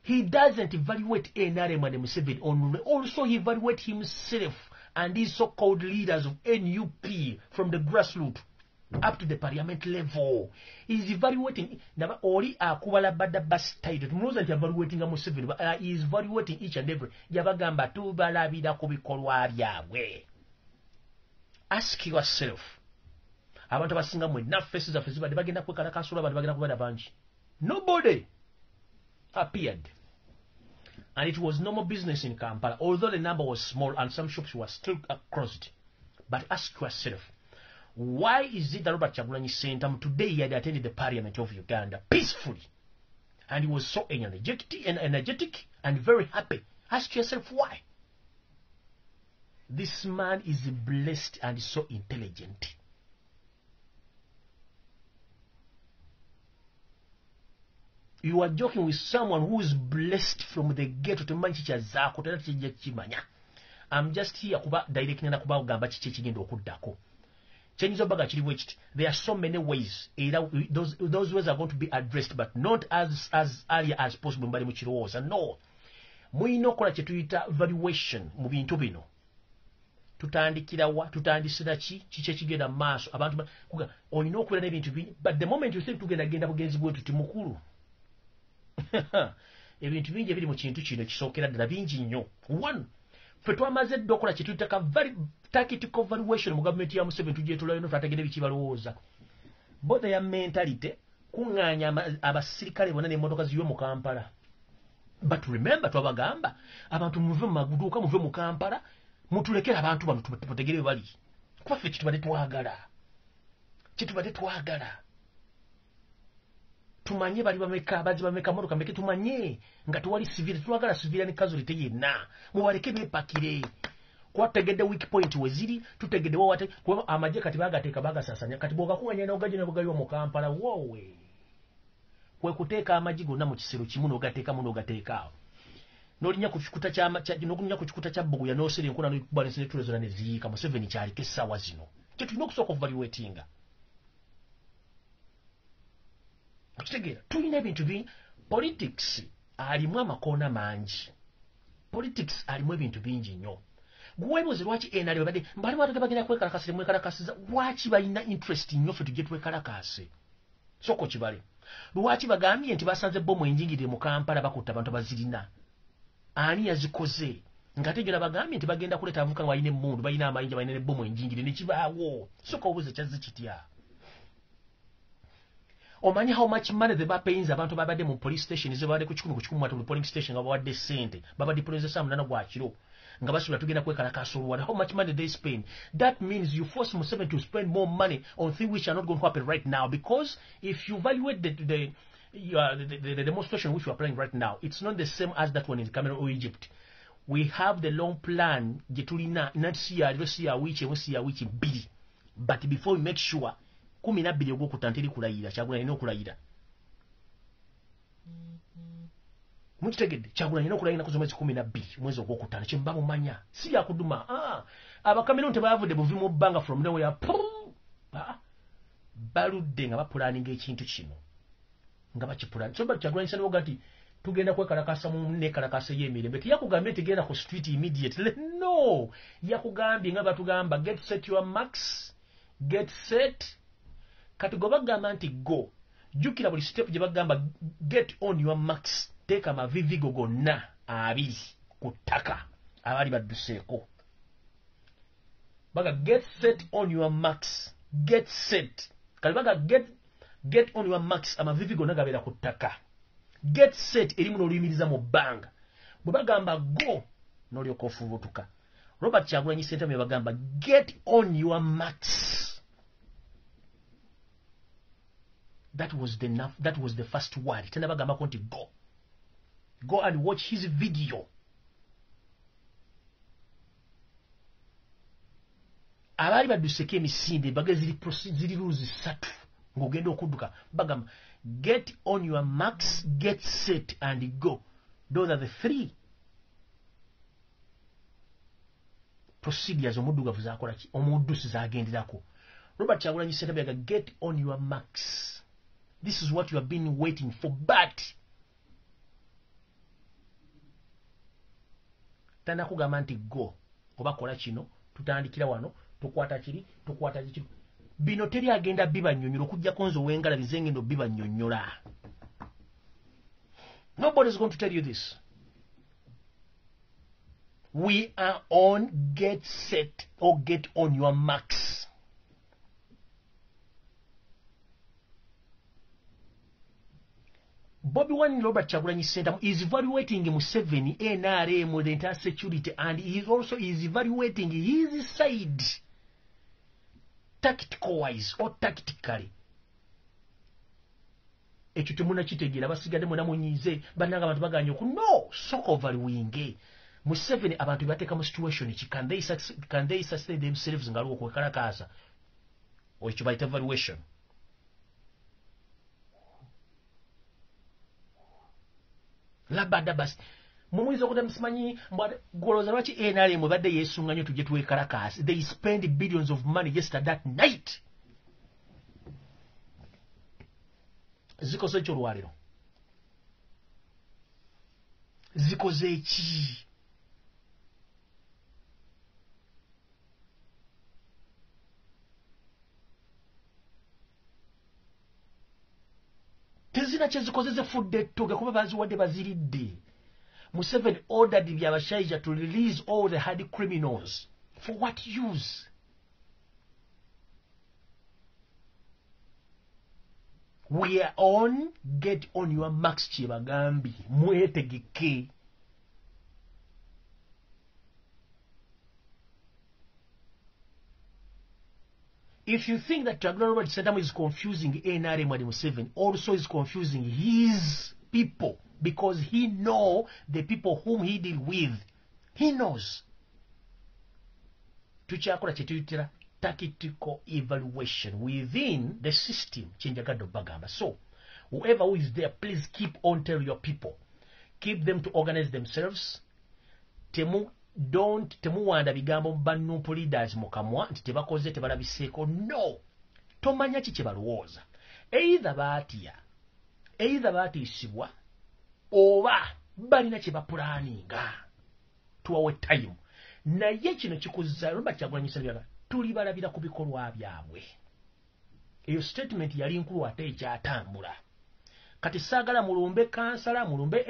Speaker 1: He doesn't evaluate NRM and Museveni only. Also, he evaluates himself and his so-called leaders of NUP from the grassroots up to the parliament level. He's evaluating. Now, only akubala bada bus title. He knows that he's evaluating Museveni, but he is evaluating each and every. Yabagamba tu balabida kubikolwa byawe. Ask yourself. Abantu basinga mwe na faces of Fesiba bagenda kwekala kasula abantu bagenda kubada banji. Nobody appeared. And it was normal business in Kampala, although the number was small and some shops were still closed. But ask yourself, why is it that Robert Kyagulanyi Ssentamu today he had attended the parliament of Uganda peacefully? And he was so energetic and very happy. Ask yourself why. This man is blessed and so intelligent. You are joking with someone who is blessed from the ghetto to manchicha zako tera kijja kimanya. I'm just here kuba directing na kuba ogamba chiche kigenda okuddako. Chenyizo baga kiri bwekiti. There are so many ways. Those ways are going to be addressed, but not as early as possible mbali mu kirowooza. No. Muyina okola kye tuyita valuation mu bintu bino. Tutandikira wa tutandisira kiki ekigenda mu maaso abantu olina okubeera n'ebintu bingi, but the moment you think tugenda genda bugenzi bwetu timukulu. Ebintu bingi ebiri mu kintu kino kisookera ddala bingi nnyo. One, ffe twamaze dda okola kye tuyita very tactical valuation mu gavumenti ya Museveni tugyetulayo no twategedde biki balowooza. Both ya mentality kuŋŋaanya abasirikale bonna n'emmotoka ziwe mu Kampala. But remember twabagamba abantu muve mu maduuka muve mu Kampala mutulekera abantu bano tubategere bali. Kuba ffe kitubadde twagala. Tumanye bali bameka abazi bameka motoka mbeke tumanye nga tuwali civil twagala civil ne casualty yenna mubaleke bepakire kwa tegedde weak point weziri tutegedde wate kwa amaje kati bagateeka bagasasanya kati boga kuwanya na ogaje ne bugaliwa mu Kampala wowe kwe kuteeka amaji gonna mu kisero kimu no gateeka muno gateeka nolinya ku kikuta kya nokunya ku kikuta kya bugu ya Yoseri nkuna no balance ne tulezo ne ziika mu 7 kyali kesawa zino kye tulina okusooka evaluating. Kutegera tulina ebintu bingi. Politics alimu amakoona mangi. Politics alimu ebintu bingi nnyo. Gwebuuze lwaki NRM badde mbali watu bagenda kwekalakasira mwekalakasiza lwaki balina interest nnyo ffe tujje twekalakase. Soko kibale. Lwaki bagambye nti basanze bomu enjingirire mu Kampala bakutta abantu bazirina. Ani yazikoze? Ngate jona bagambye nti bagenda kuleta avuka ng'ayina emmundu balina amayinja balina bomu enjingirire ne kibaawo. Soko obuuze kyazze kitya. omanyi how much money they bapayinza abantu babadde mu police station ze babadde ku 10 mu polling station nga bawadde sente babadde police sa munana gwa kiro nga basula tugenda kwekalakasa oluwala. How much money they spend? That means you force Museveni to spend more money on things which are not going to happen right now, because if you evaluate the demonstration which we are playing right now, it's not the same as that one in Cameroon or Egypt. We have the long plan, not see a wiki bidi. But before we make sure, kumina bidi ogo kutantiri kulayira, Kyagulanyi no kulayira. Mukitegedde, Kyagulanyi no kulayira nakuzo mwezi 12 mwezi ogwokutaano kye mba mumanya. Si yakuduma. Abakamerun tebavudde buvi mu bbanga from nowhere. Baludde nga bapulaninga ekintu kino. Nga bakipulani. So Kyagulanyi sano gati tugenda kwekalakasa mu nekalakasa y'emirembe. Tiyakugambye nti genda ku street immediately. No. Yakugambye nga batugamba get set your marks. Get set. Kati go bagamba nti go. Jukira buli step gye bagamba get on your marks. Teeka amavivigo gonna abiri ku ttaka abali badduseeko. Baga get set on your marks. Get set. Kali baga get on your marks amavivigo gonna gabeera ku ttaka. Get set erimu n'oluyimiriza mu bbanga. Bwe bagamba go n'olyoka ofubutuka. Robert Kyagulanyi Ssentamu bagamba get on your marks. That was the first word. Tena bagamba konti go. Go and watch his video. Abali baduseke emisinde baga ziri rules 3 ng'ogenda okudduka bagamba get on your marks, get set and go. Those are the 3 procedures omuddugavu zakola ki omuddusi zagenderako. Robert Kyagulanyi Ssentamu yaga get on your marks. This is what you have been waiting for, but tana kugamba nti go oba kola kino tutandikira wano tukwata kiri bino teri agenda bibanyonyola okujja konzo wengala bizengendo bibanyonyola. Nobody is going to tell you this. We are on get set or get on your marks. Bobi Wine Robert Kyagulanyi Ssentamu is evaluating Museveni, NRM, the entire security, and he also is evaluating his side, tactical-wise or tactically. Ekyo temuna kitegeera basigadde muna munyize bannanga abantu baganye oku no soka overwinge Museveni abantu bateeka mu situation ki can they sustain themselves nga aliwo kwekalakaasa or ekyo bayita evaluation. Labada basi mumwiza okuda msimanyi goloza lwaki NRM badde yesunga nnyo tujje twekalakaasi. They spend billions of money just that night. Zikoze ekyo olwaliro zikoze eki? Tezina kyezikoze zefudde ettoge kuba baziwadde baziridde. Museveni ordered byabashaija to release all the hard criminals. For what use? We are on get on your marks kyebagambi mwetegeke. If you think that Robert Ssentamu is confusing NRM and Museveni, also is confusing his people, because he knows the people whom he deal with. He knows. Tuchakola chetuyitira tactical evaluation within the system. Chenjagado bagamba. So, whoever who is there, please keep on telling your people. Keep them to organize themselves. Temuwanda bigambo bannupu leaders mukamwa nti tebakoze tebalabiseeko. No. Tomanya ki kye balowooza. Either baatiisibwa oba balina kye bapulaninga. Tuwawe time. Naye kino kikuzza Robert Kyagulanyi Ssentamu tuli balabira ku bikolwa byabwe. Eyo statement yali nkulu ate ekyatambula. Kati saagala mulumbe kansala, mulumbe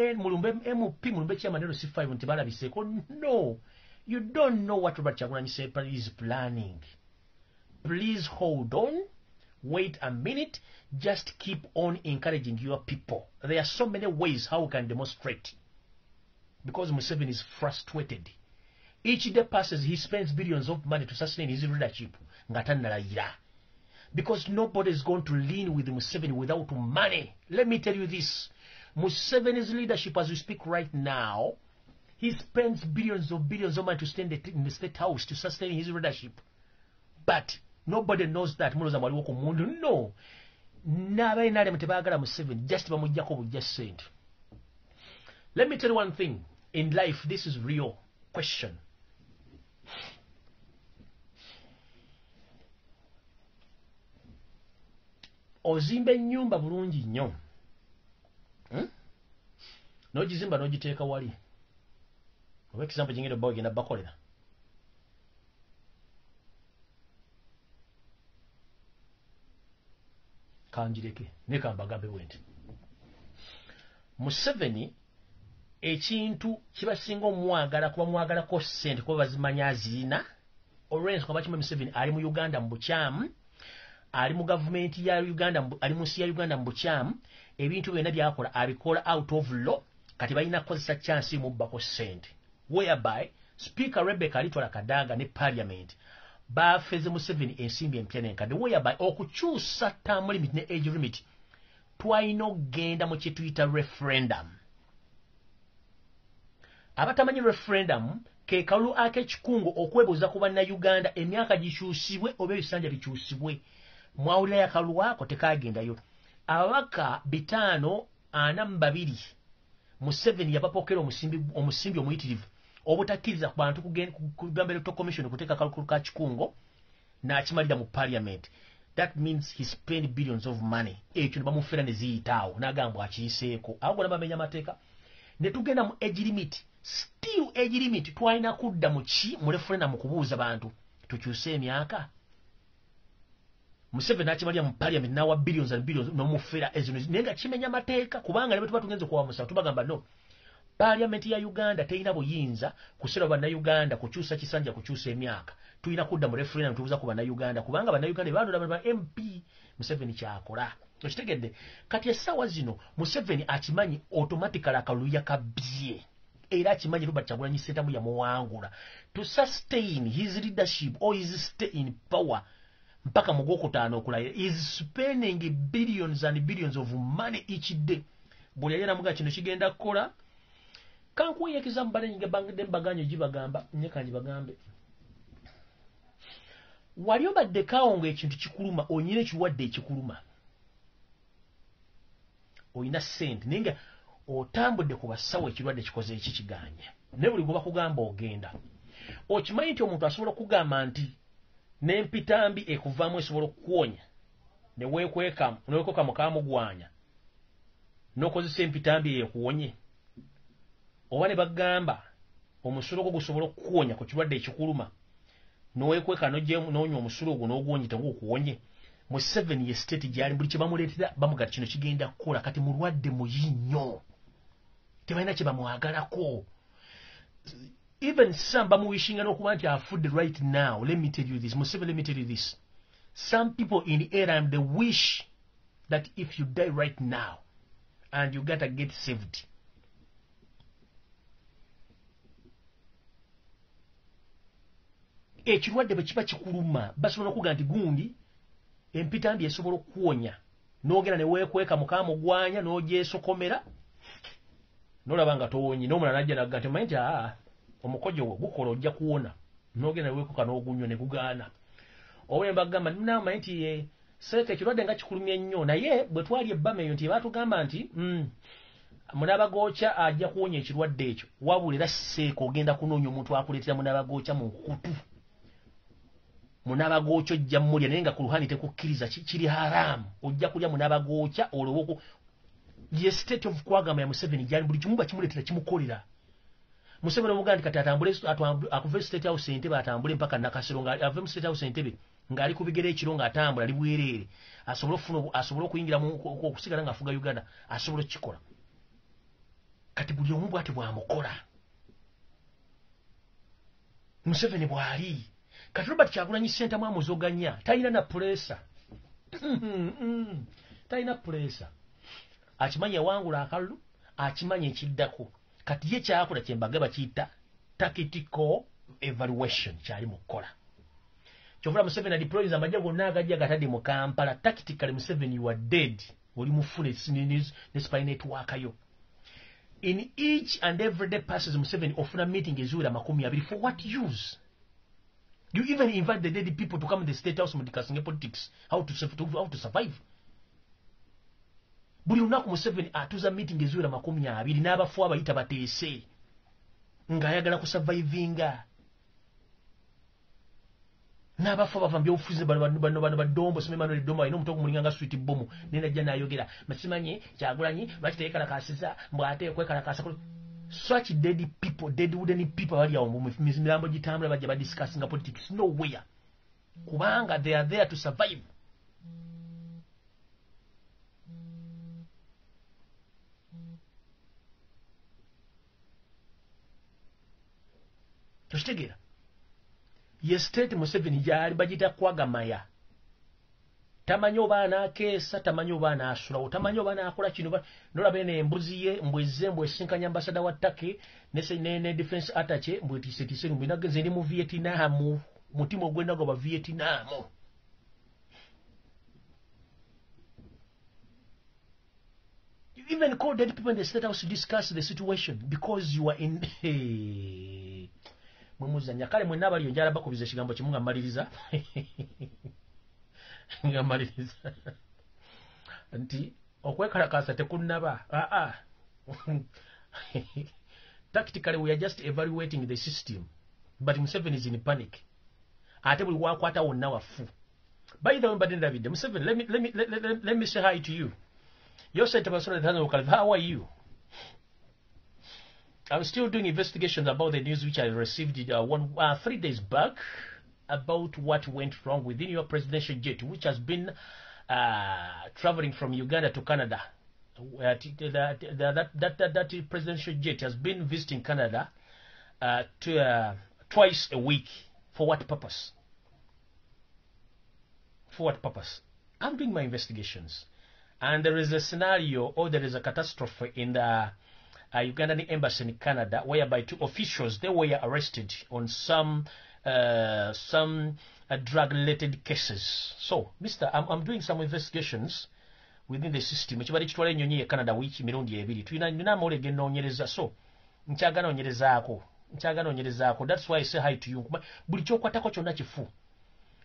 Speaker 1: MP, mulumbe chairman LC5 nti balabiseeko. No. You don't know what Robert Kyagulanyi Ssentamu is planning. Please hold on. Wait a minute. Just keep on encouraging your people. There are so many ways how we can demonstrate. Because Museveni is frustrated. Each day passes, he spends billions of money to sustain his leadership. Because nobody is going to lean with Museveni without money. Let me tell you this. Museveni's leadership, as we speak right now, he spends billions of money to stay in the State House to sustain his leadership. But nobody knows that. No. Just let me tell you one thing. In life, this is real question. Ozimbe nyumba bulungi nnyo. N'ogizimba n'ogiteeka wali. Oba example jingendo boy genda bakolera. Kanjireke ne kambagambe bwenti. Museveni ekintu kibasinga omwagala kuba mwagalako ssente kuba bazimanya azina. Olwensi kuba kimwe Museveni ali mu Uganda mu bukyamu. Ali mu government ya Uganda, ali mu ya Uganda mu bukyamu. Ebintu byonna byakola abikola out of law. Kati balina kukozesa chance mu bbako ssente. Whereby Speaker Rebecca alitwala Kadaga ne Parliament. Bafeze Museveni ensimbi empya n'enkadde. Whereby okukyusa term limit ne age limit. Twalina okugenda mu kyetuyita referendum. Abatamanyi referendum ke kalulu ak'ekikungo okwebuuza ku bannayuganda emyaka gikyusibwe oba ebisanja bikyusibwe. Mwawulira yakalulu ako tekaagendayo. Ababaka 542 Museveni yabapokera omusimbi omuyitirivu obutakkiriza ku bantu kugamba Electoral Commission okuteeka akalulu ka kikungo n'akimalira mu Parliament. That means he spent billions of money. Ekyo ne bamufera ne ziyitaawo n'agamba akiyiseeko. Awo gonna bamenya amateeka. Ne tugenda mu age limit. Still age limit twalina kudda mu ki mu referendum mu kubuuza bantu tukyuse emyaka. Museveni akimalira mu Parliament n'awa billions and billions n'omufera ezino nenga kimenya amateeka kubanga ne tuba tugenze kuwamusa tubagamba no. Parliament ya Uganda teyina buyinza kusera bannayuganda kukyusa kisanja kukyusa emyaka. Tulina kudda mu referendum tubuuza ku bannayuganda kubanga bannayuganda baanula ba MP. Museveni kyakola. Okitegedde kati essaawa zino Museveni akimanyi automatically akalulu yakabye. Era akimanyi Robert Kyagulanyi Ssentamu yamuwangula to sustain his leadership or his stay in power mpaka mu Gwokutaano okulaya is spending billions and billions of money each day. Buli yali namuga kino kigenda kukola kankuyekiza mbale nyinga bangde mbaganyo gibagamba nyekanji bagambe wali obadde kaongo ekintu kikuluma onyine ekiwadde ekikuluma oyina sente nenga otambudde ku basawo ekirwadde kikoze ekikiganya ne buli goba kugamba ogenda okimanyi nti omuntu asobola okugamba nti n'empitambi ekuvaamu esobola okuwonya ne weekweka mukamugwanya n'okozesa empitambi ekuwonye oba ne bagamba omusulo gwo gusobola okuwonya ku kirwadde ekikuluma n'oweekweka n'onywa omusulo ogwo n'oguwonyita ng'okuwonye. Museveni ye state gyali buli kye bamuleetera bamugati kino kigenda kukola kati mulwadde muyi nnyo tebalina kye bamwagalako. Even some bamuwishinga n'okuba nti afudde right now. Let me tell you this, Museveni, let me tell you this. Some people in the area they wish that if you die right now and you gotta get saved, ekirwadde bwe kiba kikuluma basobola okuga nti gundi empitambi esobola okuwonya n'ogenda ne weekweka mukamugwanya n'ogyesokomera n'olaba nga towonyi n'omulala najja nagga nti omanyi nti omukojo gwo gukola ojja kuwona n'ogenda ne weekweka n'ogunywa ne gugaana. Oba ne bagamba namanyi nti seeka ekirwadde nga kikulumye nnyo naye bwe twali ebbama eyo nti baatugamba nti munabagookya ajja kuwonya ekirwadde ekyo wabula era seeka ogenda kunoonya omuntu akuleetera munabagookya mu nkutu. Munabagookya ojja mulya naye nga ku luhani tekukkiriza kiri haramu ojja kulya munabagookya olwo ye state of kwagamba ya Museveni gyali buli kimu bakimuleetera kimukolera. Museveni omuganda kati atambule akuve State House Entebbe atambule mpaka Nakasero nga ave mu State House Entebbe ng'ali ku bigere ekiro ng'atambula ali bwereere asobole okuyingira okusigala ng'afuga Uganda asobole okukikola. Kati buli omu bw'ati bw'amukola Museveni bw'ali. Kati Robert Kyagulanyi Ssentamu amuzoganya talina na pressure talina pressure akimanya wangula Akalulu akimanya ekiddako kati ye kyakola kyembaga bakiyita tactical evaluation kyali mu kukola kyovula Museveni deploys amajja gonna agajja gatadde mu Kampala tactically Museveni you are dead oli mufune ne spy network yo in each and every day passes Museveni ofuna meeting eziwera 20 for what use? You even invite the dead people to come in the state house discussing politics, how to survive. Buli lunaku Museveni atuza meeting eziwera 20 n'abafu abayita bateese ng'ayagala kusurvivinga n'abafu abavambye obufuzi bano badombo Sememano Lidoma ino mutoko mulinganga sweet bomu nenajja n'ayogera Masimanyi Kyagulanyi lwaki teyekalakasiza mbwate kwekalakasa such dead people dead wooden people bali awo mu mirambo gitambula bajja ba discussing politics nowhere kubanga they are there to survive. Tostegera ye state Museveni gyali bagita kwagamaya tamanyi oba anakeesa tamanyi oba anaasulawo tamanyi oba anaakola kino nolaba ne embuzi ye mbwezze mbwesinkanya ambasada wa Turkey ne defense attache mbwetiise mbinagenze ndi mu Vietnam mutima ogwendago ba Vietnam you even call dead people in the state house to discuss the situation because you are in mumuzanya kale mwenna bali njala bakubiza ekigambo kimu nga maliriza nga maliriza nti okwekalakasa tekunnaba tactically we are just evaluating the system but Museveni is in panic ate buli wakwata wonna wafu by the way mbadde ndabidde Museveni let me say hi to you Yoseri how are you? I'm still doing investigations about the news which I received 3 days back about what went wrong within your presidential jet, which has been traveling from Uganda to Canada. That presidential jet has been visiting Canada twice a week. For what purpose? For what purpose? I'm doing my investigations. And there is a scenario, or there is a catastrophe in the Ugandan embassy in Canada, whereby 2 officials, they were arrested on some drug-related cases. So, I'm doing some investigations within the system. Ekibali kitwala ennyonyi ye Canada wiki mirundi ebiri. Tulina amawulire ge nnoonyereza. So, nkyagala onyerezaako. That's why I say hi to you. Buli kyokwatako kyonna kifu.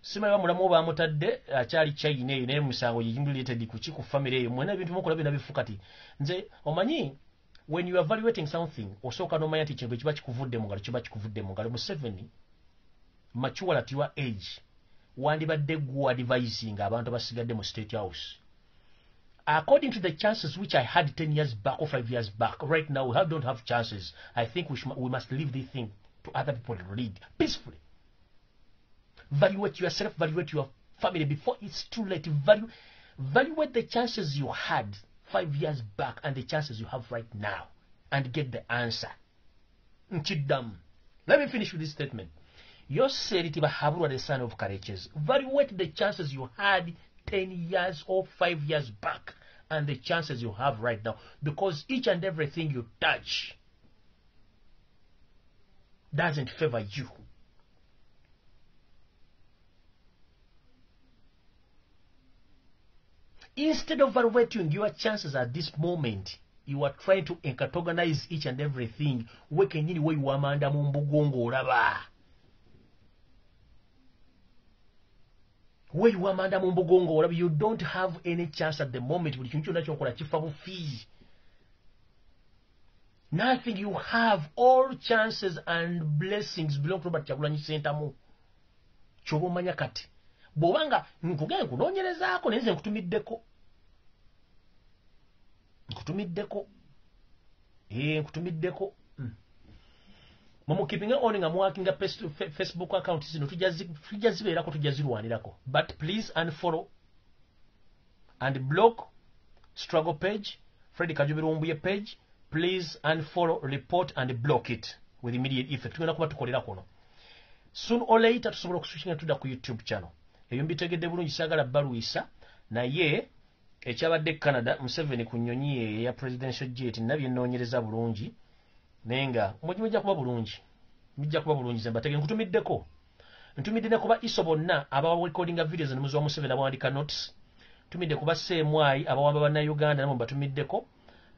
Speaker 1: Simanyi bamulamu oba amutadde akyali China eyo naye musango related ku family eyo mwena ebintu mukola bina bifu kati. Nze omanyi when you are evaluating something osooka n'omanya nti kintu kiba kikuvudde mu ngalo kiba kikuvudde mu ngalo. Museveni mature at your age wandibadde gwe advising abantu abasigadde mu state house according to the chances which I had 10 years back or 5 years back. Right now we don't have chances. I think we must leave this thing to other people to lead peacefully. Evaluate yourself, evaluate your family before it's too late. Evaluate the chances you had 5 years back and the chances you have right now and get the answer. Let me finish with this statement. Yoseri tibahabulwa the son of Kareches. Evaluate the chances you had 10 years or 5 years back and the chances you have right now, because each and everything you touch doesn't favor you. Instead of evaluating your chances at this moment, you are trying to categorize each and everything. Wekenyini we wamanda mumbugongo olaba. We wamanda mumbugongo olaba. You don't have any chance at the moment. Nothing. You have all chances and blessings belong to Robert Kyagulanyi Ssentamu. Chobo manya kati. Bobanga nkugenda kunoonyerezaako nenze nkutumiddeko. Nkutumiddeko. Keeping on nga muwakinga Facebook account zino tujja zibeerako tujja zirwanirako. But please unfollow and block struggle page, Freddy Kajubiri Lumbuye page. Please unfollow, report and block it with immediate effect. Tugenda kuba tukolera kuno. Soon or later tusobola okuswitchinga tudda ku YouTube channel. Eyo mbitegedde bulungi sagala baluisa naye ekyabadde Canada Museveni ku nnyonyi ye ya presidential jet nabye nnoonyereza bulungi nenga mujja kuba bulungi nze mbatege nkutumiddeko ntumidde ne kuba iso bonna abawa recordinga videos ne muzwa Museveni abawandika notes ntumidde kuba Semwai abawamba banna Uganda namwe mbatumiddeko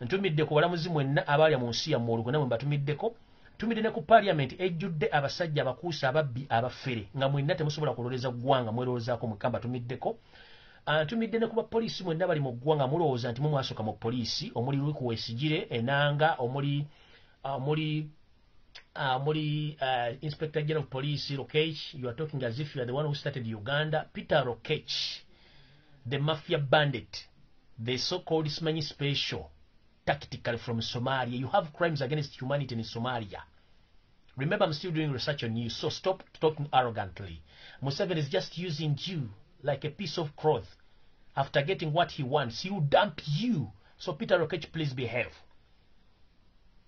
Speaker 1: ntumidde ku balamuzi mwenna abalya mu nsi yammwe olwo namwe mbatumiddeko tumidde ne ku parliament ejjudde abasajja abakuusa ababbi abafere nga mwenna temusobola kulowoleza ggwanga mwerowoozaako mukamba tumiddeko tumidde ne kuba poliisi mwenna bali mu ggwanga mulowooza nti mumwasoka mu poliisi omuli Lwikuwesigire Enanga omuli Inspector General of Police Rokech. You are talking as if you are the one who started Uganda. Peter Rokech, the mafia bandit, the so-called Ismani special, tactically from Somalia. You have crimes against humanity in Somalia. Remember, I'm still doing research on you, so stop talking arrogantly. Museveni is just using you like a piece of cloth. After getting what he wants, he will dump you. So Peter Rokech, please behave.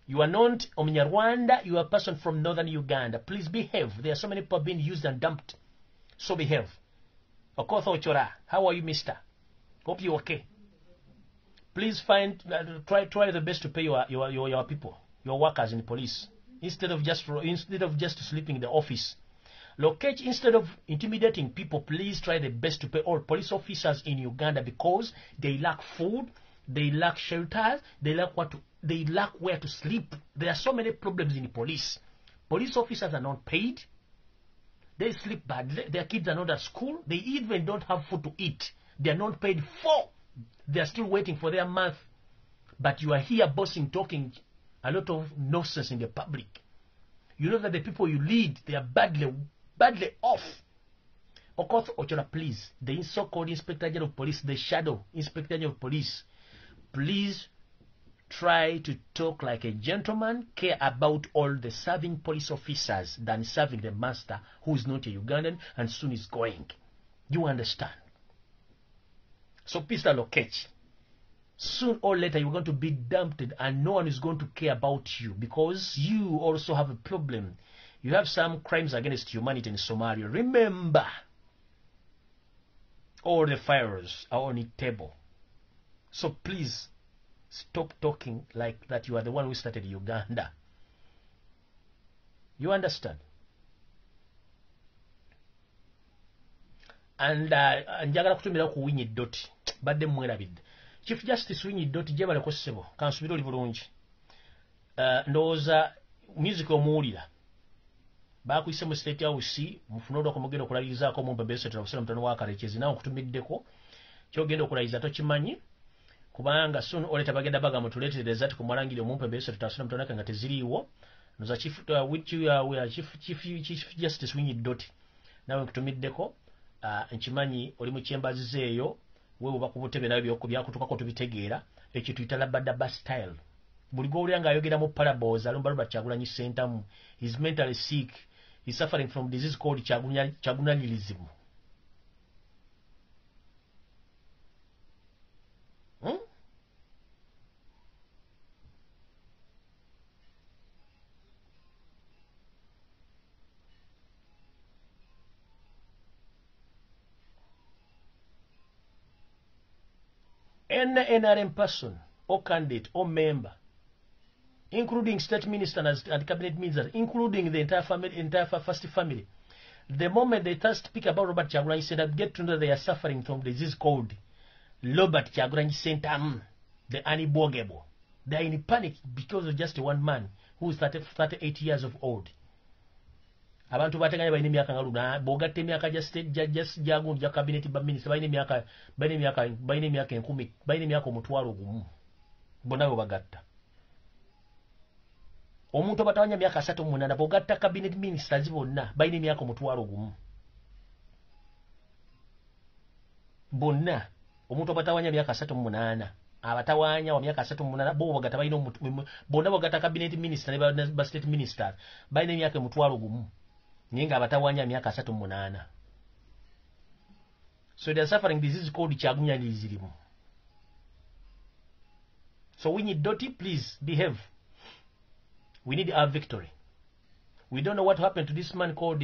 Speaker 1: You are not Omnyarwanda, you are a person from northern Uganda. Please behave. There are so many people being used and dumped. So behave. Okotho Ochora, how are you, mister? Hope you're okay. Please try the best to pay your people, your workers in the police, instead of just sleeping in the office. Locate, instead of intimidating people, please try the best to pay all police officers in Uganda because they lack food, they lack shelters, they lack where to sleep. There are so many problems in the police. Police officers are not paid. They sleep badly. Their kids are not at school. They even don't have food to eat. They are not paid for. They are still waiting for their month. But you are here bossing, talking a lot of nonsense in the public. You know that the people you lead, they are badly off. Okoth Ochola, please, the so-called Inspector General of Police, the shadow Inspector General of Police, please try to talk like a gentleman, care about all the serving police officers than serving the master who is not a Ugandan and soon is going. You understand? So, Mr. Lokech, soon or later you're going to be dumped and no one is going to care about you because you also have a problem. You have some crimes against humanity in Somalia. Remember, all the files are on the table. So please, stop talking like that you are the one who started Uganda. You understand? And njagala kutumira ku Winnie Dot badde mwerabidde. Chief Justice Winnie Dot jebale ko ssebo kansubira oli bulungi. Ndowooza music omuwulira baakuyise mu State House mufunodo okumugenda okulalizaako mu Mbembe Esotera obusera mutono wa Karekezi nawe okutumiddeko kyogenda okulayiza tokimanyi kubanga soon oleta bagenda baga mutuletereza ati kumwalangire omumpembe Esotera obusera mutono nga teziriiwo noza Chief Justice Winnie Dot nawe nkutumiddeko nkimanyi oli mu kyembaziza eyo wewe bakubutebe nawe byakutukako tubitegeera ekyo tuyita labadaba style buli gw'olya ng'ayogera mu parables alumba Robert Kyagulanyi Ssentamu. He's mentally sick. He's suffering from disease called Kyagulanyilism. Any NRM person or candidate or member, including state ministers and cabinet ministers, including the entire first family, the moment they start speak about Robert Kyagulanyi Ssentamu, get to know they are suffering from disease called Robert Kyagulanyi Ssentamu, the unborgable. They are in panic because of just one man who is 38 years of old. Abantu bateganya balina emyaka nga luna bogatta emyaka gya cabinet ba minister balina emyaka 10 balina emyaka omutwalo gumu bonna bo bagatta. Omuntu abatawanya myaka 38 bogatta cabinet ministers bonna balina emyaka omutwalo gumu bonna. Omuntu abatawanya myaka 38 abatawanya wa myaka 38 bo bagatta balina bonna bogatta cabinet minister ne ba state ministers balina emyaka omutwalo gumu ninga abatawanya myaka 38. So they are suffering disease called Kyagulanyilism. So we need Dotty, please behave. We need our victory. We don't know what happened to this man called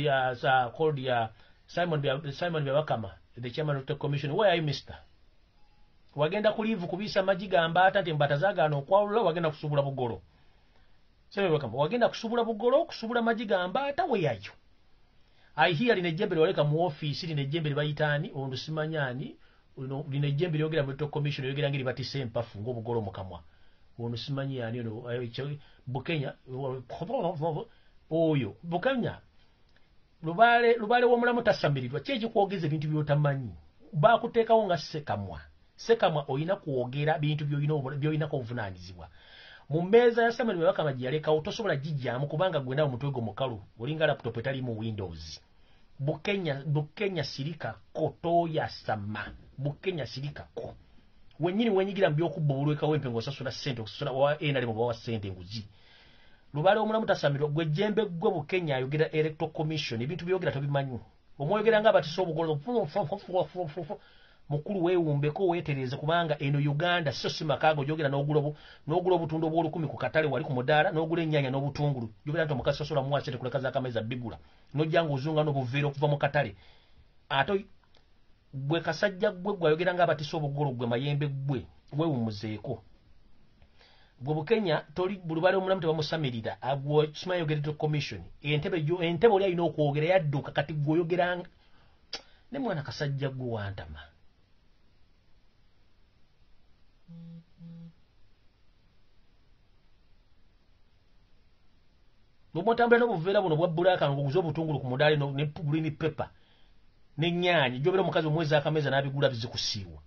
Speaker 1: Simon Byabakama, the chairman of the commission. Where are you, mister? wagenda kulivu kubisa majiga ambata nti mbata zagano okwawulula wagenda kusubula bugolo sebe wakamba wagenda kusubula bugolo kusubula majiga ambata weyayo I hear line jembe waleka mu office line jembe bayitani ondo simanyani line jembe lyogera mu commission lyogera ngiri bati sempa fungo bugolo mukamwa ono simanyani ono Bukenya oyo Bukenya lubale wo mulamu tasamirirwa kyeje kuogeza bintu byotamanyi bakuteekawo nga sekamwa oyina kuogera bintu byoyina ko obuvunanyizibwa mu mmeeza ya Samuel Bakamaji yaleka otosobola jijjamu kubanga gwena omutwego mukalu olinga laptop etali mu Windows Bukenya sirika koto ya sama Bukenya sirika ko wenyigira mbyokubbulweka wempe ngosasula sente okusula wa enale mu bawa sente nguzi lubale omulamu tasamirwa gwe jembe gwe Bukenya ayogera electoral commission ebintu byogera tobimanyu omwoyogera nga batiso obugolo mukulu weewumbeko weetereze kubanga eno Uganda so simakago jogera n'ogula obutundu obw'olukumi ku katale wali ku mudaala n'ogula ennyanya n'obutungulu jogera nti omukazi sosola mu asete kuleka za kameza bigula n'ojjanga ozunga n'obuveera okuva mu katale ate gwe kasajja gwe gwayogera nga batiso obugolo gwe mayembe gwe weewumuzeeko gwe Bukenya toli bulubale omulamu tebamusamirira agwo kimayogera commission entebe oli alina okwogera yadduka kati gwoyogeranga ne mwana kasajja gwe wantama Bumotambula n'obuveera buno bwa bulaka ngoguzo obutungulu ku mudaali ne green pepper n'ennyaanya jobera omukazi omwezi akameza n'abigula bizikusiiwa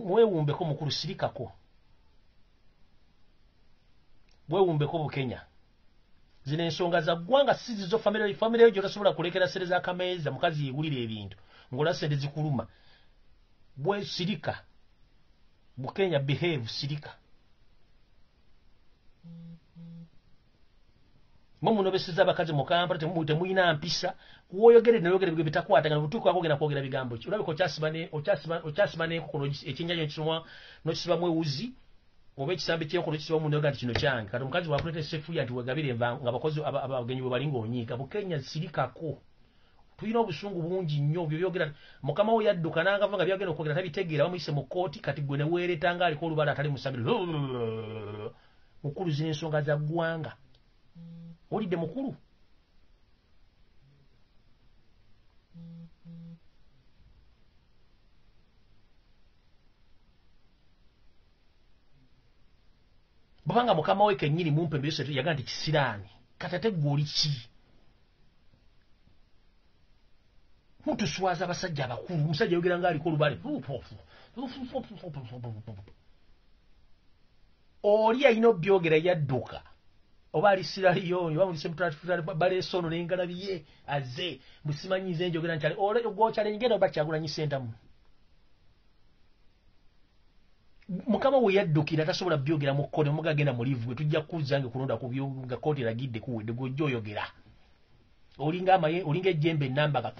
Speaker 1: mwewumbeko mukulu sirikako mwewumbeko Bukenya zino ensonga za ggwanga sizizo family yo tasobola kulekera sere za kameza mukazi yegulira ebintu ngola sente zikuluma bwe sirika Bukenya behave sirika muno besiza abakazi mu Kampala temuyina mpisa kuwoyogere n'oyogere bitakwata nga butuko akogena kwogera bigambo ki olabiko okyasiba n'enkokono ekinnyanya ekisomwa n'okisiba mwewuzi oba ekisambi ky'enkono kisiba mu ndoga nti kino kyange kati omukazi wakuleta essefuya nti wegabire enva nga abakozi abagenyi bwe balinga onyiika Bukenya sirikako tulina obusungu bungi nnyo byo byogera mukama we yadduka n'angava nga byagenda okwogera tabitegeera bamuyise mu kooti kati gwe ne weereta nga aliko olubala atali musabire mukulu zino ensonga za ggwanga olidde mukulu bubanga mukama we kennyini mumpembe yose yaga nti kisiraani katate gwoli ki mutuswaza abasajja abakulu omusajja yogera nga aliko olubale oli ayina obyogera yadduka oba alisiraliyoyo baleesono n'engalabiye aze musimanyize njogera nti gwokyalengenda oba kyagulanyi sentamu mukama we yaddukira tasobola byogera mu kkooti omuga agenda mu livu tujja kuzange kulonda ku byonga kkooti eragidde kuwedde gwojja oyogera olinga ejjembe enambaga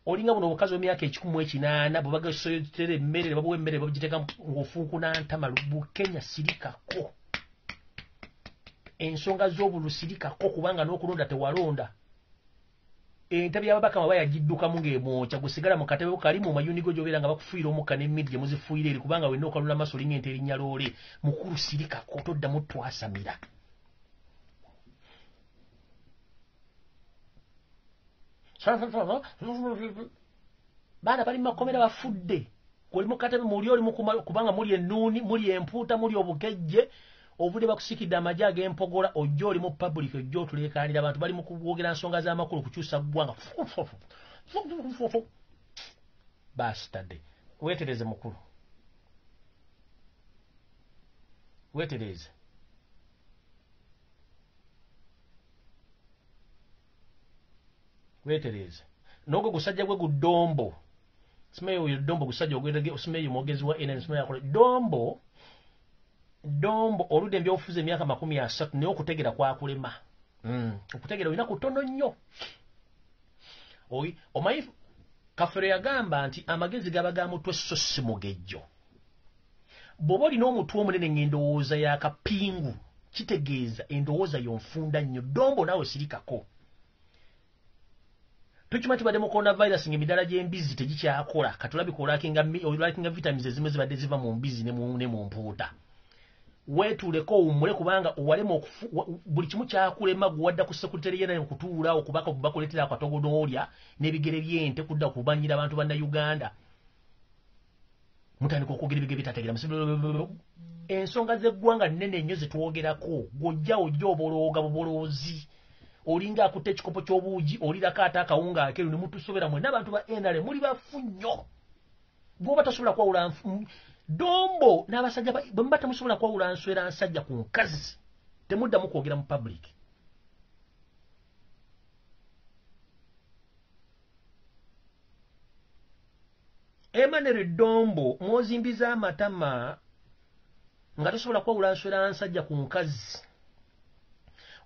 Speaker 1: olinga buno obukazi w'emyaka 18 bwe bagasoyotera emmere ne babuwa emmere babugiteeka ng'ofunkuna ntama Bukenya sirikako ensonga z'obulu sirikako kubanga n'okulonda tewalonda entabi y'ababaka bayagiddukamu ng'emwokya gusigala mu katebe kali mu mayunigo gy'obeera nga bakufuuyira omukka n'emmiri gye muzifuuyira eri kubanga wenna okalula maaso olinga ente erinnya loole mukulu sirikako toddamu twasamira baana bali makomera bafudde oli mukatebe muli oli kubanga muli ennuuni muli empuuta muli obugejje obudde bakusikidde amagye ag'empogola ojja oli mu public ojja otuleekaanira abantu bali mu kwogera nsonga z'amakulu kukyusa ggwanga bastade weetereze mukulu weetereze weetereze n'ogwo gusajja gwe guddombo simeyo oyo ddombo gusajja ogwedege osimeyo mwogezi wa ena simeyo akola ddombo oludde mbyofuza emyaka 30 naye okutegera kwakulema okutegera olina kutono nnyo omanyi Kafere yagamba nti amagezi gaba ga mutwe so si mugejjo bw'oba olina omutwe omunene ng'endowooza yakapingu kitegeeza endowooza yonfunda nnyo ddombo naawe sirikako tukimanyi badde mu coronavirus ng'emiddala gy'embizi tegikyakola katulabi kolakinga vitamins ezimu zibadde ziva mu mbizi ne mu mpuuta weetuleko owummule kubanga owalema buli kimu kyakulema guwadda ku sekuriteri yena okutuula okubaka bakuleetera akatogonoolya n'ebigere by'ente kudda kubanyira abantu bannayuganda mutandika okwogera ebigere bitategeera ensonga z'eggwanga nnene nnyo zetwogerako gojja ojja obolooga buboloozi olinga akutte ekikopo ky'obuugi olirako ate akawunga akeeru ne mutusobera mwenna abantu ba NRM muli bafu nnyo bw'oba tasobola kwawula Dombo n'abasajja bwe muba temusobola kwawula nswera nsajja ku nkazi temuddamu kwogera mu public. Emmanuel Dombo mwozimbiza amatama nga tosobola kwawula nswera nsajja ku nkazi.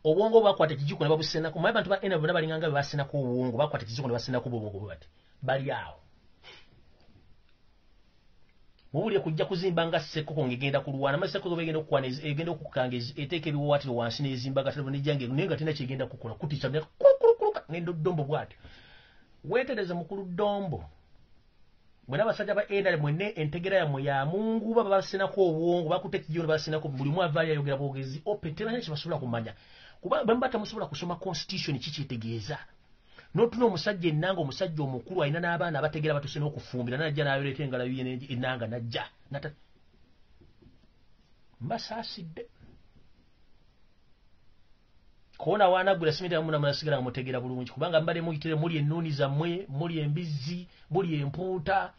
Speaker 1: Obwongo bakwata kijiko ne babusenako mu abantu ba NRM balinganga basenako obwongo bakwata kijiko ne basenako obwongo bwati bali awo. Mubuli kujja kuzimba nga sekoko ngegenda kulwana maseko begenda okukwana egenda okukanga eteeke ebiwatiro wansi n'ezimba gatalo n'ejjange nenga tina kigenda kukola kutisa ngendo Dombo bwati wetereze mukulu Dombo bwana basajja ba endale mwene entegera ya moya Mungu baba basenako obwongo bakute kijono basenako buli mwa vali ayogera bogezi opetera n'ekyo basobola kumanya kuba bambata musobola kusoma constitution kikitegeeza Notuna omusajja ennanga omusajja omukulu alina n'abaana abategera batusena okufumbira najja n'ayoleeta engala ennanga najja mbasaasidde koona waanagula simita yamuna munasigala mutegera bulungi kubanga mbadde muyitire muli ennuuni zammwe muli embizzi muli empuuta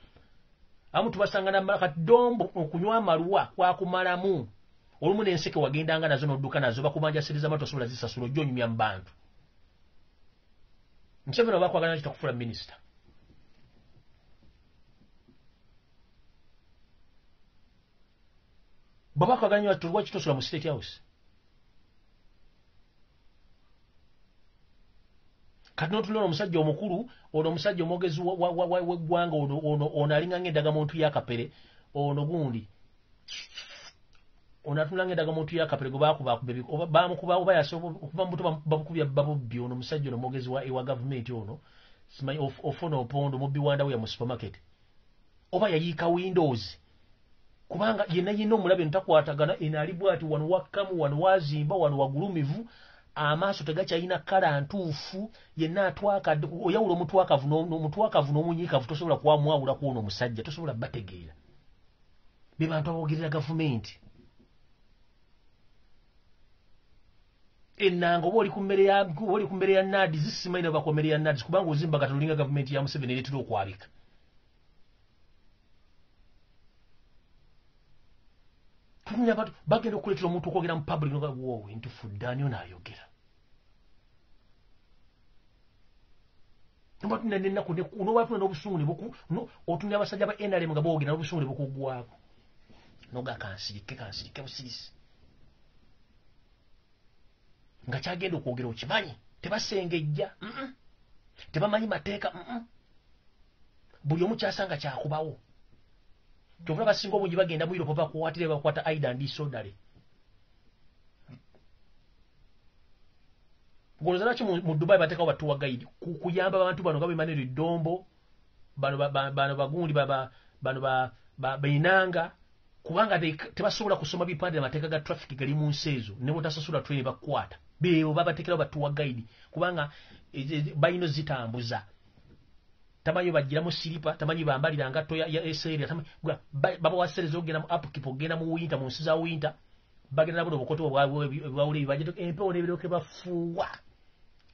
Speaker 1: amu tubasanga namalaka Dombo okunywa amaluwa kwakumalamu olumu n'enseke wagendanga nazo n'odduka nazo bakubanja siriza mato sobola zisasula ojja onyumya mu bantu Mseveni bakwagala nakita kufula minister. Baba kwagala nyo tulwa kitosula mu State House. Kati notulona omusajja omukulu, ono omusajja omwogezi w'eggwanga ono alinga ng'endaga muntu yakapere, ono gundi. Ono atulanga endaga muntu yakapere go bakuba bamukuba oba yasobo okuva mu buto babukubya Bobi ono omusajja ono omwogezi wa government ono simanyi ofuna opondo mu biwanda we mu supermarket oba yayiika windows kubanga yenna yino omulabe ntakwatagana enali bwati wano wakamu wano wazimba wano wagulumivu amaaso tegakyalina kala ntuufu yenna atwakadde oyawula omutwakavu n'omunyiikavu tosobola kwamwawula ku ono omusajja tosobola bategeera be bantu abogerera gavumenti Enanga oba oli ku mmere ya nadi zisimaina bakomere ya nadi kubanga ozimba katulinga gavumenti ya Museveni eretera okwabika. Tunya batu bagenda okuletera omuntu okwogera mu public nga wowe ntufuddaani ono ayogera. Nobatu nennaku n'obatu n'obusungu ne buku otunya abasajja ba NRM nga boogera n'obusungu ne bukuggwako. Noga kansirike busirisi. Nga kyagenda okwogera okimanyi tebasengejja tebamanyi mateeka buli omu kyasanga kyakubawo kyovula basinga obungi bagenda mu Europe bakuwatire bakwata aida and sodale ngoloza laki mu Dubai bateekawo batuwa guide kuyamba abantu bano nga Emmanuel Dombo bano bagundi bainanga kubanga tebasobola kusoma bipande amateeka ga traffic gali mu nsi ezo ne botasasula train bakwata bebo babatekera batuwa guide kubanga bayino zitambuza tamanyi bagira mu silipa tamanyi bambalira ngato ya Yoseri baba wasereza ogenda mu upkeep ogenda mu winter mu nsi za winter bagenda nabo obukoto bwawule bajeto empewo nebiroke bafuwa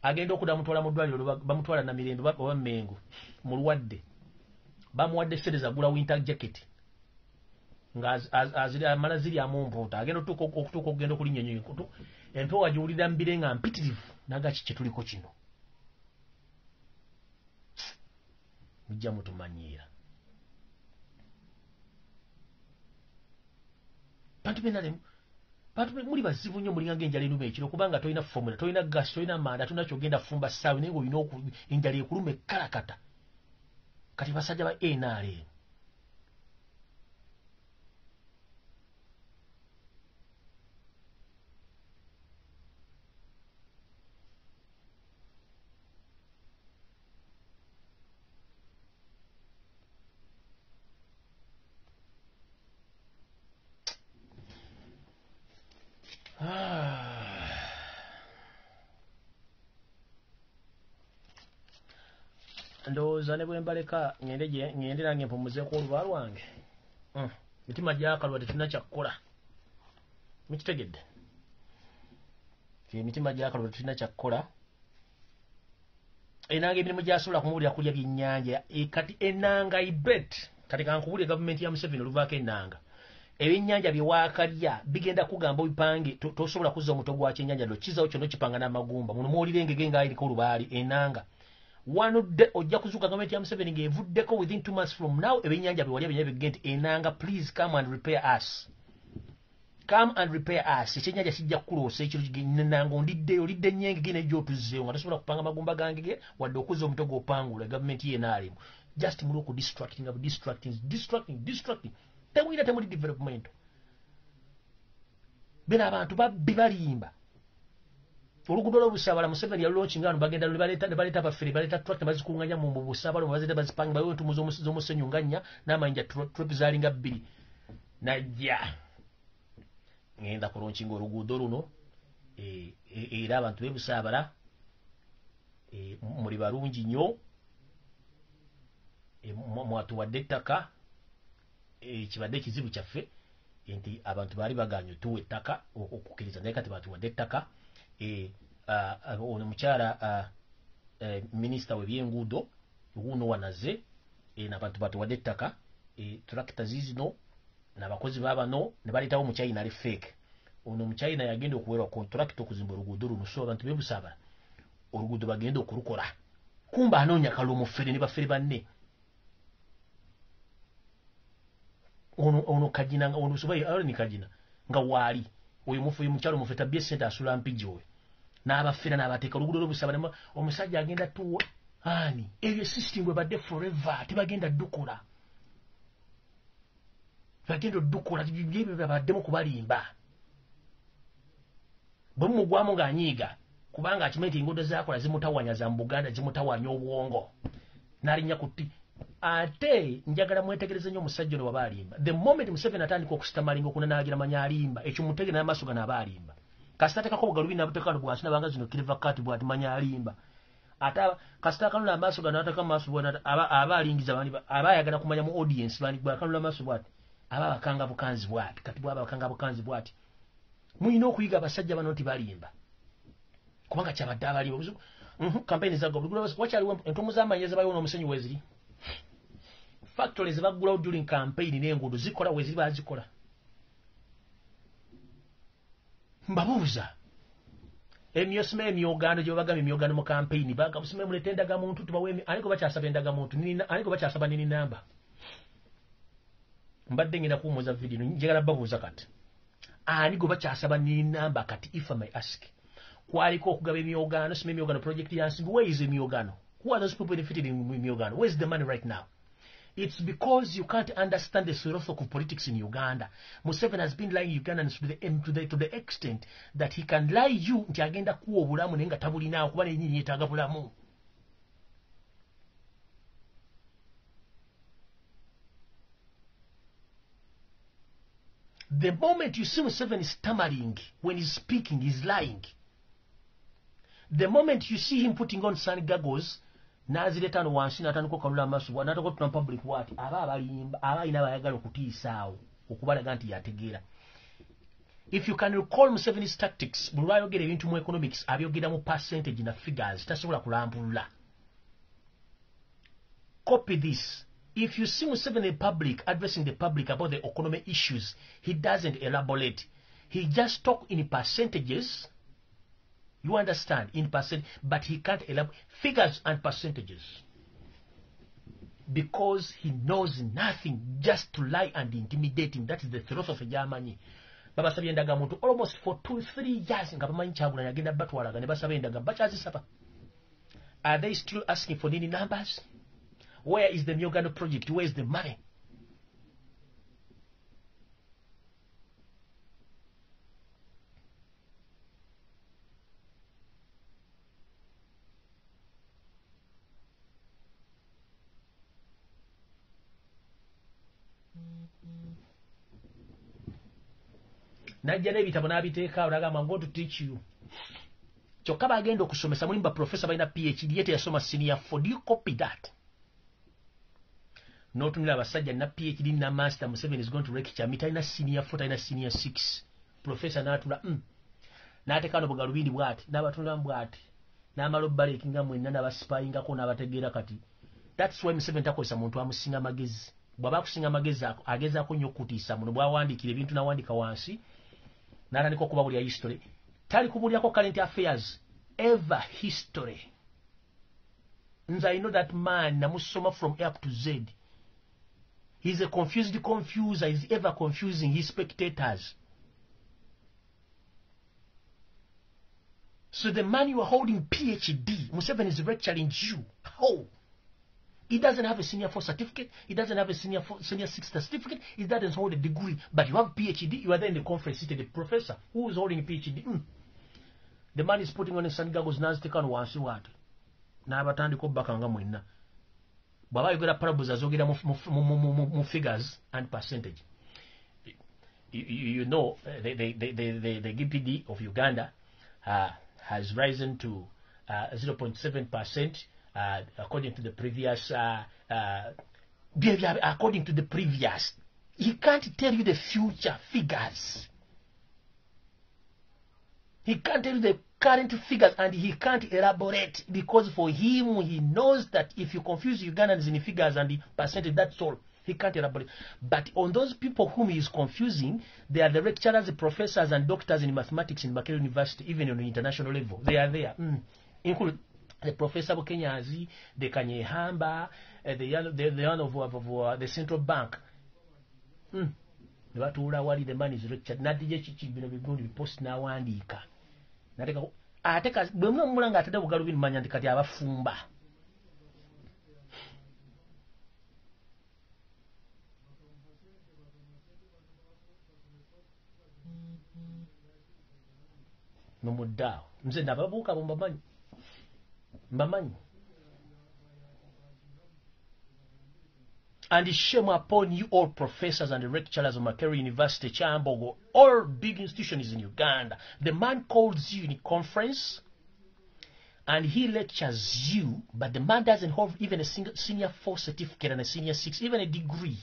Speaker 1: agenda okuda mutwala mu ddwaliro bamutwala na mirembe baba mengo mulwadde bamuwadde sereza gula winter jacket nga azira amala ziri amumputa agenda okutuuka okugenda okulinnyo empewo agiwulira mbire nga mpitirivu naga kiki tuliko kino mujja mutumanyiira bantu muli bazibu nnyo mulinga ng'enjala eruma ekiro kubanga tolina formula tolina gas tolina manda tolina kyogenda fumba ssaawe naye ng'olina enjala ekuluma ekkalakata kati basajja ba NRM ndowooza ne bwe mbaleka ngende nange mpumuzeeko oluba lwange mitima gyakalwa tetulina kyakkola mukitegedde emitima gyakalwa tetulina kyakkola enanga emirimu gyasobola kumuwulira kulya byennyanja kati enanga ibet kati kankubulire gavumenti ya Museveni oluvaako enanga ebyennyanja byewakalya bigenda kugamba obipange tosobola kuzza omuto gwa kyennyanja lokizawo kyonna okipanga n'amagumba muno mwolire engege ng'ayiriko olubaali enanga wanudde ojja kuzuuka gavumenti ya Museveni ng'evuddeko within 2 months from now ebyennyanja byewalya byennyanja bigge nti enanga please come and repair us ekyennyanja kijja kukuloosa ekiro enanga olidde ennyenge nejja otuzzeewo nga tosobola kupanga magumba gangege wadde okuzza omuto gw'opangula gavumenti yenaalemu just muli distracting temuli development bino abantu babbi balimba oluguudo lw'obusaabala Museveni yalulonkinga wano bagenda ne baleeta baffere baleeta tractor bazikunganya mu busaabala bazita bazipanga bayo entumu z'omusenyu nga 4 n'amayinja trap zaalinga 2 najja ngenda kulonkinga oluguudo luno era abantu b'ebusaabala muli balungi nnyo mwatuwadde ettaka kibadde ekizibu kyaffe nti abantu baali baganye tuwa ettaka okukkiriza naye kati batuwadde ettaka ono mukyala minisita w'ebyenguudo Guno wanaze n'abantu batuwadde ettaka tractor zizino n'abakozi baabano ne baleetawo omuchina ali fake ono omuchina yagenda okuweerwa contract okuzimba oluguudo luno so abantu bebusaabala oluguudo bagenda okulukola kumba anoonya kalwa omufere ne baffere banne ono kajina ono subai ni kajina nga waali oyo mukyalo mufeta bye sente asula mpijjo n'abaffera n'abateeka oluguudo lw'obusaabala omusajja agenda tuwa ani ebyo system bwe badde forever tebagenda ddukola bagenda ddukola byebyo babaddemu kubalimba bwe mugwamu ng'anyiiga kubanga akimanyi nti enguudo zaakola zimutawanya za mu Buganda zimutawanya obwongo n'alinnya ku tti ate njagala mwetegereze nnyo omusajja ono waba alimba the moment Museveni atandika okusitamalinga okunanaagira manya alimba ekyo mutegere n'amaaso gano aba alimba kasita ateekako obugalubi n'abuteekano bwasi nabanga zino kiriva kati bwati manya alimba ate kasita akanula amaaso gano ateeka mu maaso bwona aba alingiza aba ayagala kumanya mu audience bwakanula amaaso bwati aba bakanga bukanzi bwati kati bwaba bakanga bukanzi bwati muyina okuyiga abasajja bano nti balimba kubanga kyabadde abalimba kampeyini zago wakyaliwo entomo z'amanyi zebayiwo n'omusenyu weziri factories zebaggulawo during campaign n'enguudo zikola weziri bazikola mbabuuza emyosima emyogano gye babagamba emyogano mu campaign bagabusime mulete endagamuntu tubawe aliko bakyasaba endagamuntu aliko bakyasaba nini namba mbadde ngenda kuwumuza video njagala babuuza kati ani go bakyasaba nini namba kati if I may ask kwaliko okugaba emyogano sima emyogano project yansimbi where is emyogano who are those people benefited in emyogano where is the money right now? It's because you can't understand the philosophy of politics in Uganda. Museveni has been lying Ugandans to the extent that he can lie you nti agenda kuwa obulamu naye nga tabulinawo kuba nenyini yeetaaga bulamu. The moment you see Museveni stammering when he's speaking, he's lying. The moment you see him putting on sun goggles, nazileta no wansi natandika kalula amaso bwa nataka tuna public what aba abalimba aba ina bayagala okutiisaawo okubalaga nti yategeera. If you can recall Museveni's tactics bulwayogera ebintu mu economics abyogera mu percentage na figures tasobola kulambulula. Copy this. If you see Museveni in public addressing the public about the economic issues, he doesn't elaborate. He just talk in percentages. You understand, in percent, but he can't elaborate figures and percentages because he knows nothing, just to lie and intimidate him. That is the philosophy of Germany. Baba sabi endaga muntu almost for 2-3 years nga bamanyi kyagula yagenda batwalaga ne basaba endaga bakyazisaba. Are they still asking for nini numbers? Where is the Myogano project? Where is the money? najja n'ebitabo n'abiteeka olagamba I'm going to teach you. Kyokka bagenda okusomesa mulimba professor balina PhD yete yasoma senior 4. Do you copy that? N'otunula abasajja na PhD na master Museveni is going to lecture me talina senior 4 talina senior 6. Professor n'atula n'ateeka no bugalubindi bw'ati n'abatunula bw'ati n'amala obbaleekinga mwenna n'abasipayingako n'abategeera kati. That's why Museveni takozesa muntu amusinga magezi. Bw'aba kusinga magezi agezaako nnyo okutiisa muno bw'awandiikira ebintu n'awandiika wansi n'atandika okubabulya history. Tali kubulyako current affairs ever history. Nze I know that man namusoma from A up to Z. He's a confused confuser. He's ever confusing his spectators. So the man you are holding PhD, Museveni is lecturing you. How? He doesn't have a senior 4 certificate. He doesn't have a senior 6 certificate. He doesn't hold a degree. But you have PhD. You are there in the conference seated, the professor who is holding a PhD. The man is putting on his sun goggles. Now take on one what? Now batandika obbakanga mwenna. Bwaba yogera parables azogera mu figures and percentage. You know the GPD of Uganda has risen to 0.7%. According to the previous, according to the previous, he can't tell you the future figures. He can't tell you the current figures, and he can't elaborate because for him, he knows that if you confuse Ugandans in figures and the percentage, that's all. He can't elaborate. But on those people whom he is confusing, they are the lecturers, the professors, and doctors in mathematics in Makerere University, even on the international level. They are there, including the Professor Bukenyazi, the Kanyehamba, the one of the central bank. The man is lectured. Nadije chichi bino bigundi bipost na wandika. Ateka bwemwe mulanga atade bugalubini manya kati abafumba. Nomudao. Nze nababuka bombamanyi. Mbamanyi. And shame upon you all professors and lecturers of Makerere University, Chambogo, all big institutions in Uganda. The man calls you in a conference and he lectures you, but the man doesn't hold even a senior 4 certificate and a senior 6, even a degree.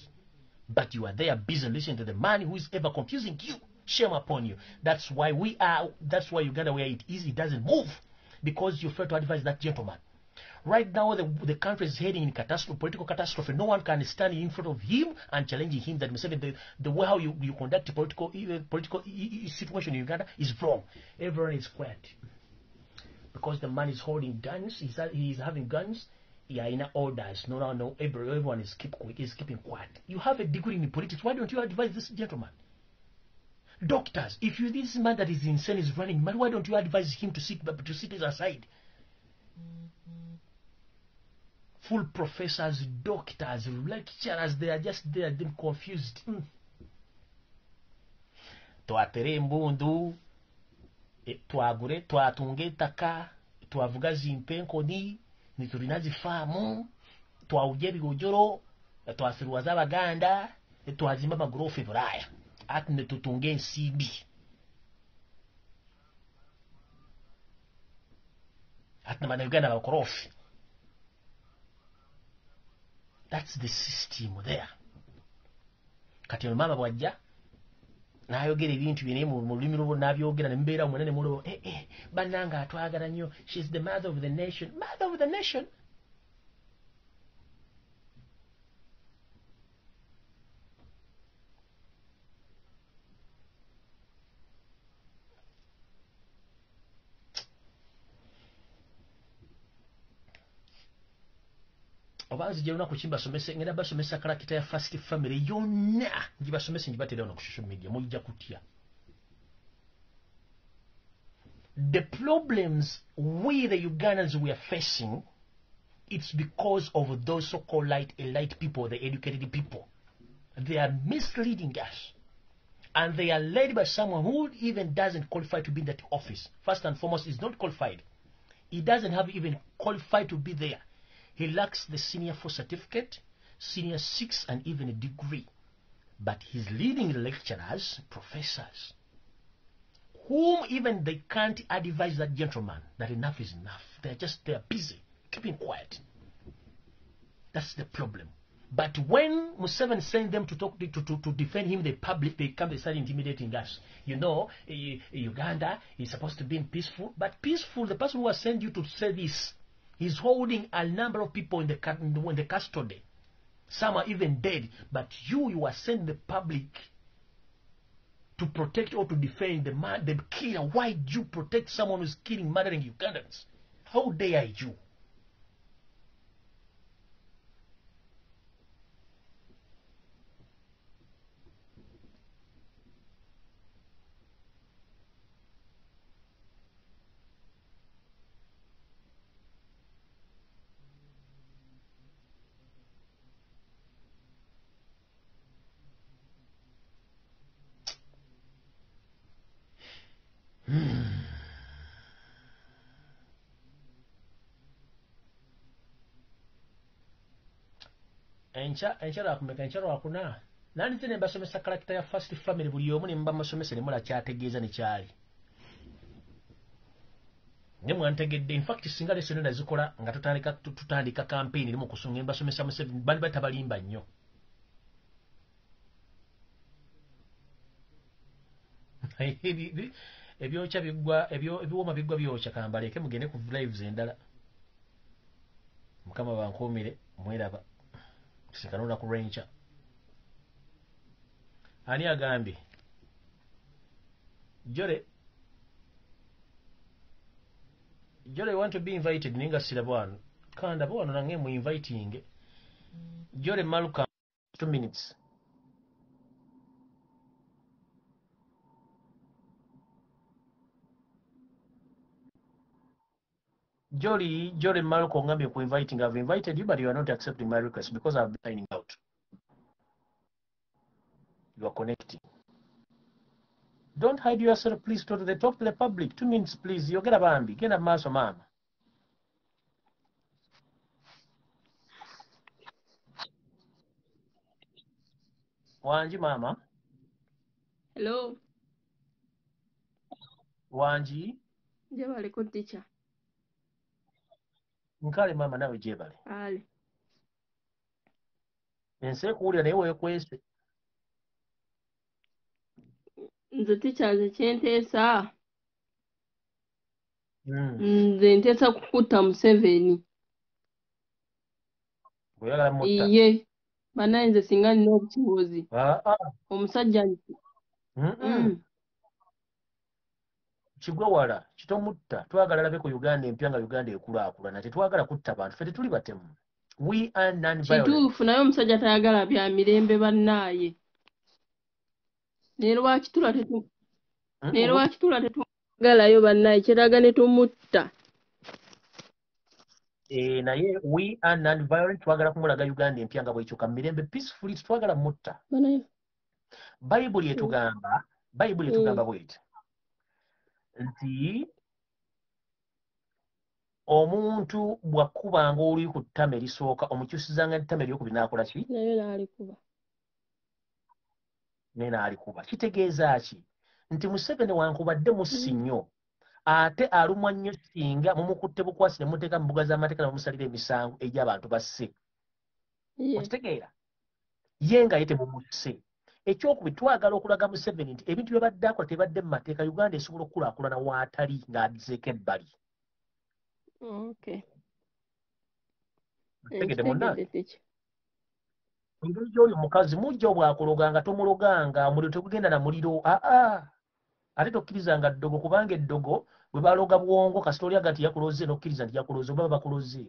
Speaker 1: But you are there busy listening to the man who is ever confusing you. Shame upon you. That's why Uganda, where it is, it doesn't move. Because you fail to advise that gentleman. Right now, the country is heading in catastrophe, political catastrophe. No one can stand in front of him and challenging him that the way how you conduct a political situation in Uganda is wrong. Everyone is quiet. Because the man is holding guns, he's having guns, yeah, in orders. No, everyone is keeping quiet. You have a degree in politics. Why don't you advise this gentleman? Doctors, if this man that is insane is running mad, why don't you advise him to sit aside? Full professors, doctors, lecturers, they are just there, them confused. Twatere mbundu, twagure, twatunge taka, twavuga zimpenko nitulina zifamu, twawuje bigojoro, twasiruwaza abaganda, twazimba amagorofa e Buraya. Ati netutunge ensimbi. Ati na Uganda bakorofi. That's the system there. Kati mama bwajja n'ayogera ebintu bine mu lulimi lwo n'abyogera ne mbeera munene mulo bannanga atwagala nnyo. She's the mother of the nation. Mother of the nation. Obanzi jona kuchimba somese ngenda basomesa karakita ya first family yonna njibasomese njibatera no ku social media mujja kutya. The problems we the Ugandans we are facing, it's because of those so-called elite people, the educated people. They are misleading us. And they are led by someone who even doesn't qualify to be in that office. First and foremost, he's not qualified. He doesn't have even qualified to be there. He lacks the senior 4 certificate, senior 6, and even a degree. But he's leading lecturers, professors, whom even they can't advise that gentleman that enough is enough. They're busy, keeping quiet. That's the problem. But when Museveni sent them to talk to defend him, the public, they start intimidating us. You know, Uganda is supposed to be peaceful, but peaceful, the person who has sent you to say this is holding a number of people in the custody. Some are even dead, but you are sending the public to protect or to defend the killer. Why do you protect someone who's killing, murdering Ugandans? How dare you? Enchara wakuna nani zine basomesa character ya first family buli omu ne mba masomesa ne mula kyategeeza ne kyali ne mwantegedde. In fact singa lesson nazikola nga tutandika campaign limu kusunga basomesa Museveni bali batabalimba nnyo. Ebyocha bigwa ebiwoma bigwa byocha kambaleke mugende ku lives endala. Mukama bankomire mweraba sikanona ku range. Ani agambye Jole want to be invited ninga silabwano kanda bwano nange mu inviting Jole Maluka 2 minutes. Jole Maluka ngambye ku inviting. I've invited you but you are not accepting my request because I've been signing out. You are connecting. Don't hide yourself, please. Talk to the public. 2 minutes, please. You get a bambi. Get a maso mama. Wanji mama.
Speaker 2: Hello.
Speaker 1: Wanji.
Speaker 2: Jebale ko teacher.
Speaker 1: Nkale mama nawe jebale.
Speaker 2: Ale.
Speaker 1: Ense kuulira naye weekwese.
Speaker 2: Nze teacher nze kyenteesa. Nze nteesa kukuta Museveni.
Speaker 1: Oyagala mutta.
Speaker 2: Iye. Banaye nze singa nina obukibuuzi. Omusajja nti.
Speaker 1: Kigwe wala kitomutta. Twagala labe ku Uganda empya nga Uganda ekulaakulana. Tetwagala kutta bantu. Ffe tetuli batemu. We are non-violent.
Speaker 2: Kituufu naye omusajja tayagala bya mirembe bannaaye. Ne lwaki tula tetumugalayo bannaaye kiraga ne tumutta.
Speaker 1: Naye we are non-violent. Twagala kumulaga Uganda empya nga bw'ekyuka mirembe peacefully. Twagala mutta. Bayibuli etugamba bw'eti nti omuntu bw'akubanga oluyi ku ttama erisooka omukyusizanga ettama eryokubiri n'akola ki?
Speaker 2: Naye n'alikuba.
Speaker 1: Naye n'alikuba. Kitegeeza ki? Nti Museveni wankubadde musi nnyo ate alumwa nnyo singa mumukutte bukwasi ne muteeka mu mbuga z'amateeka ne mumusalira emisango egy'abantu basse. Okitegeera? Ye nga ye temumusse. Ekyokubiri twagala okulaga Museveni nti ebintu bye badde akola tebadde mu mateeka. Uganda esobola okukulaakulana waatali ng'agizeeko ebbali.
Speaker 2: Okay.
Speaker 1: Tegede munnange. Engeri gy'oyo mukazi mujja bwakuloganga tomuloganga omuliro tegugenda na muliro. Ate tokkirizanga ddogo kubanga eddogo bwe baloga bwongo kasita oli agati yakuloze n'okkiriza nti yakuloze oba bakuloze.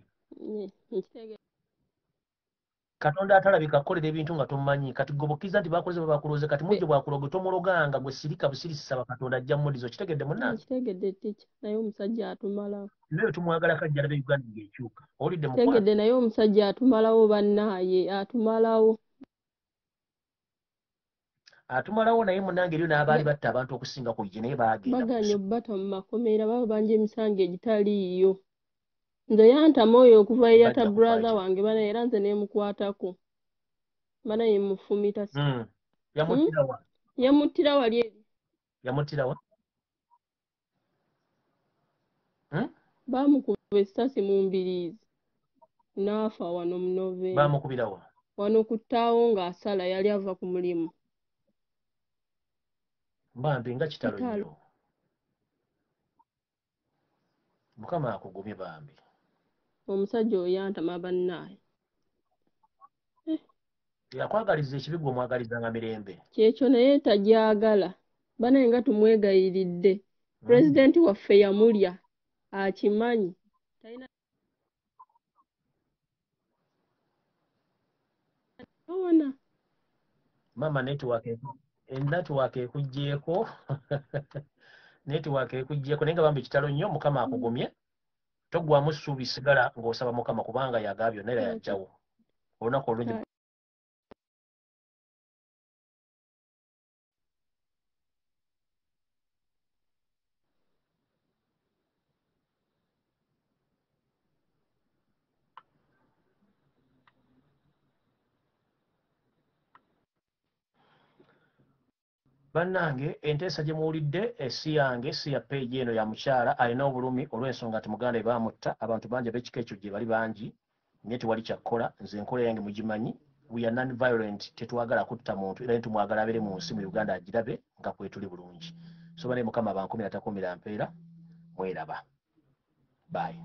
Speaker 1: Katonda atalabika kukolera ebintu nga tomumanyi kati gobokkiriza nti bakuloze baba bakuloze kati mujja bwakuloga tomuloganga gwe sirika busirisa Katonda ajja mmulizo. Kitegedde munnange?
Speaker 2: Kitegedde teacher naye omusajja atumalawo.
Speaker 1: Naye tumwagala kajja labe Uganda ng'ekyuka. Olidde mu
Speaker 2: Kitegedde naye omusajja atumalawo bannaaye atumalawo.
Speaker 1: Atumalawo naye munnange eriyo n'abaali batta abantu okusinga ku ye naye baagenda.
Speaker 2: Baganya obbata mu makomera baba banja emisango egitaliiyo. Nze yantama oyo okuva eyata brother wange bana era nze neemukwatako. Bana yemufumita.
Speaker 1: Yamuttira wa?
Speaker 2: Yamuttira wali eri.
Speaker 1: Yamuttira wa?
Speaker 2: Baamukuba essasi mu mbiriizi n'afa wano mu Novemba.
Speaker 1: Baamukubirawo
Speaker 2: Wano ku ttaawo ng'asala yali ava ku mulimu.
Speaker 1: bambi nga kitalo nnyo. Mukama akugumye bambi.
Speaker 2: Omusajja oyo yantama bannaaye.
Speaker 1: Yakwagaliza ekibi gwe omwagalizanga mirembe.
Speaker 2: Kyekyo naye tajagala. Banaye nga tumwegayiridde. Pulezidenti waffe yamulya. Akimanyi. Talina ona.
Speaker 1: Mama network ekuggyeko. Network ekuggyeko naye nga bambi kitalo nnyo. Mukama akugumye. Toggwamu ssuubi, sigala ng'osaba Mukama kubanga yagaa byonna era yajjawo. Olunaku olungi. Bannange enteesa gye muwulidde si yange, si ya peegi eno ya mukyala alina obulumi olw'ensonga nti muganda we baamutta. Abantu bangi ab'ekika ekyo gye bali bangi naye tewali kyakkola. Nze enkola yange mugimanyi. We are non-violent. Tetwagala kutta muntu era tumwagala abeere mu nsi mu Uganda agirabe nga kwe tuli bulungi. So bane Mukama bankumira takumira mpeera. Mweraba. Bye.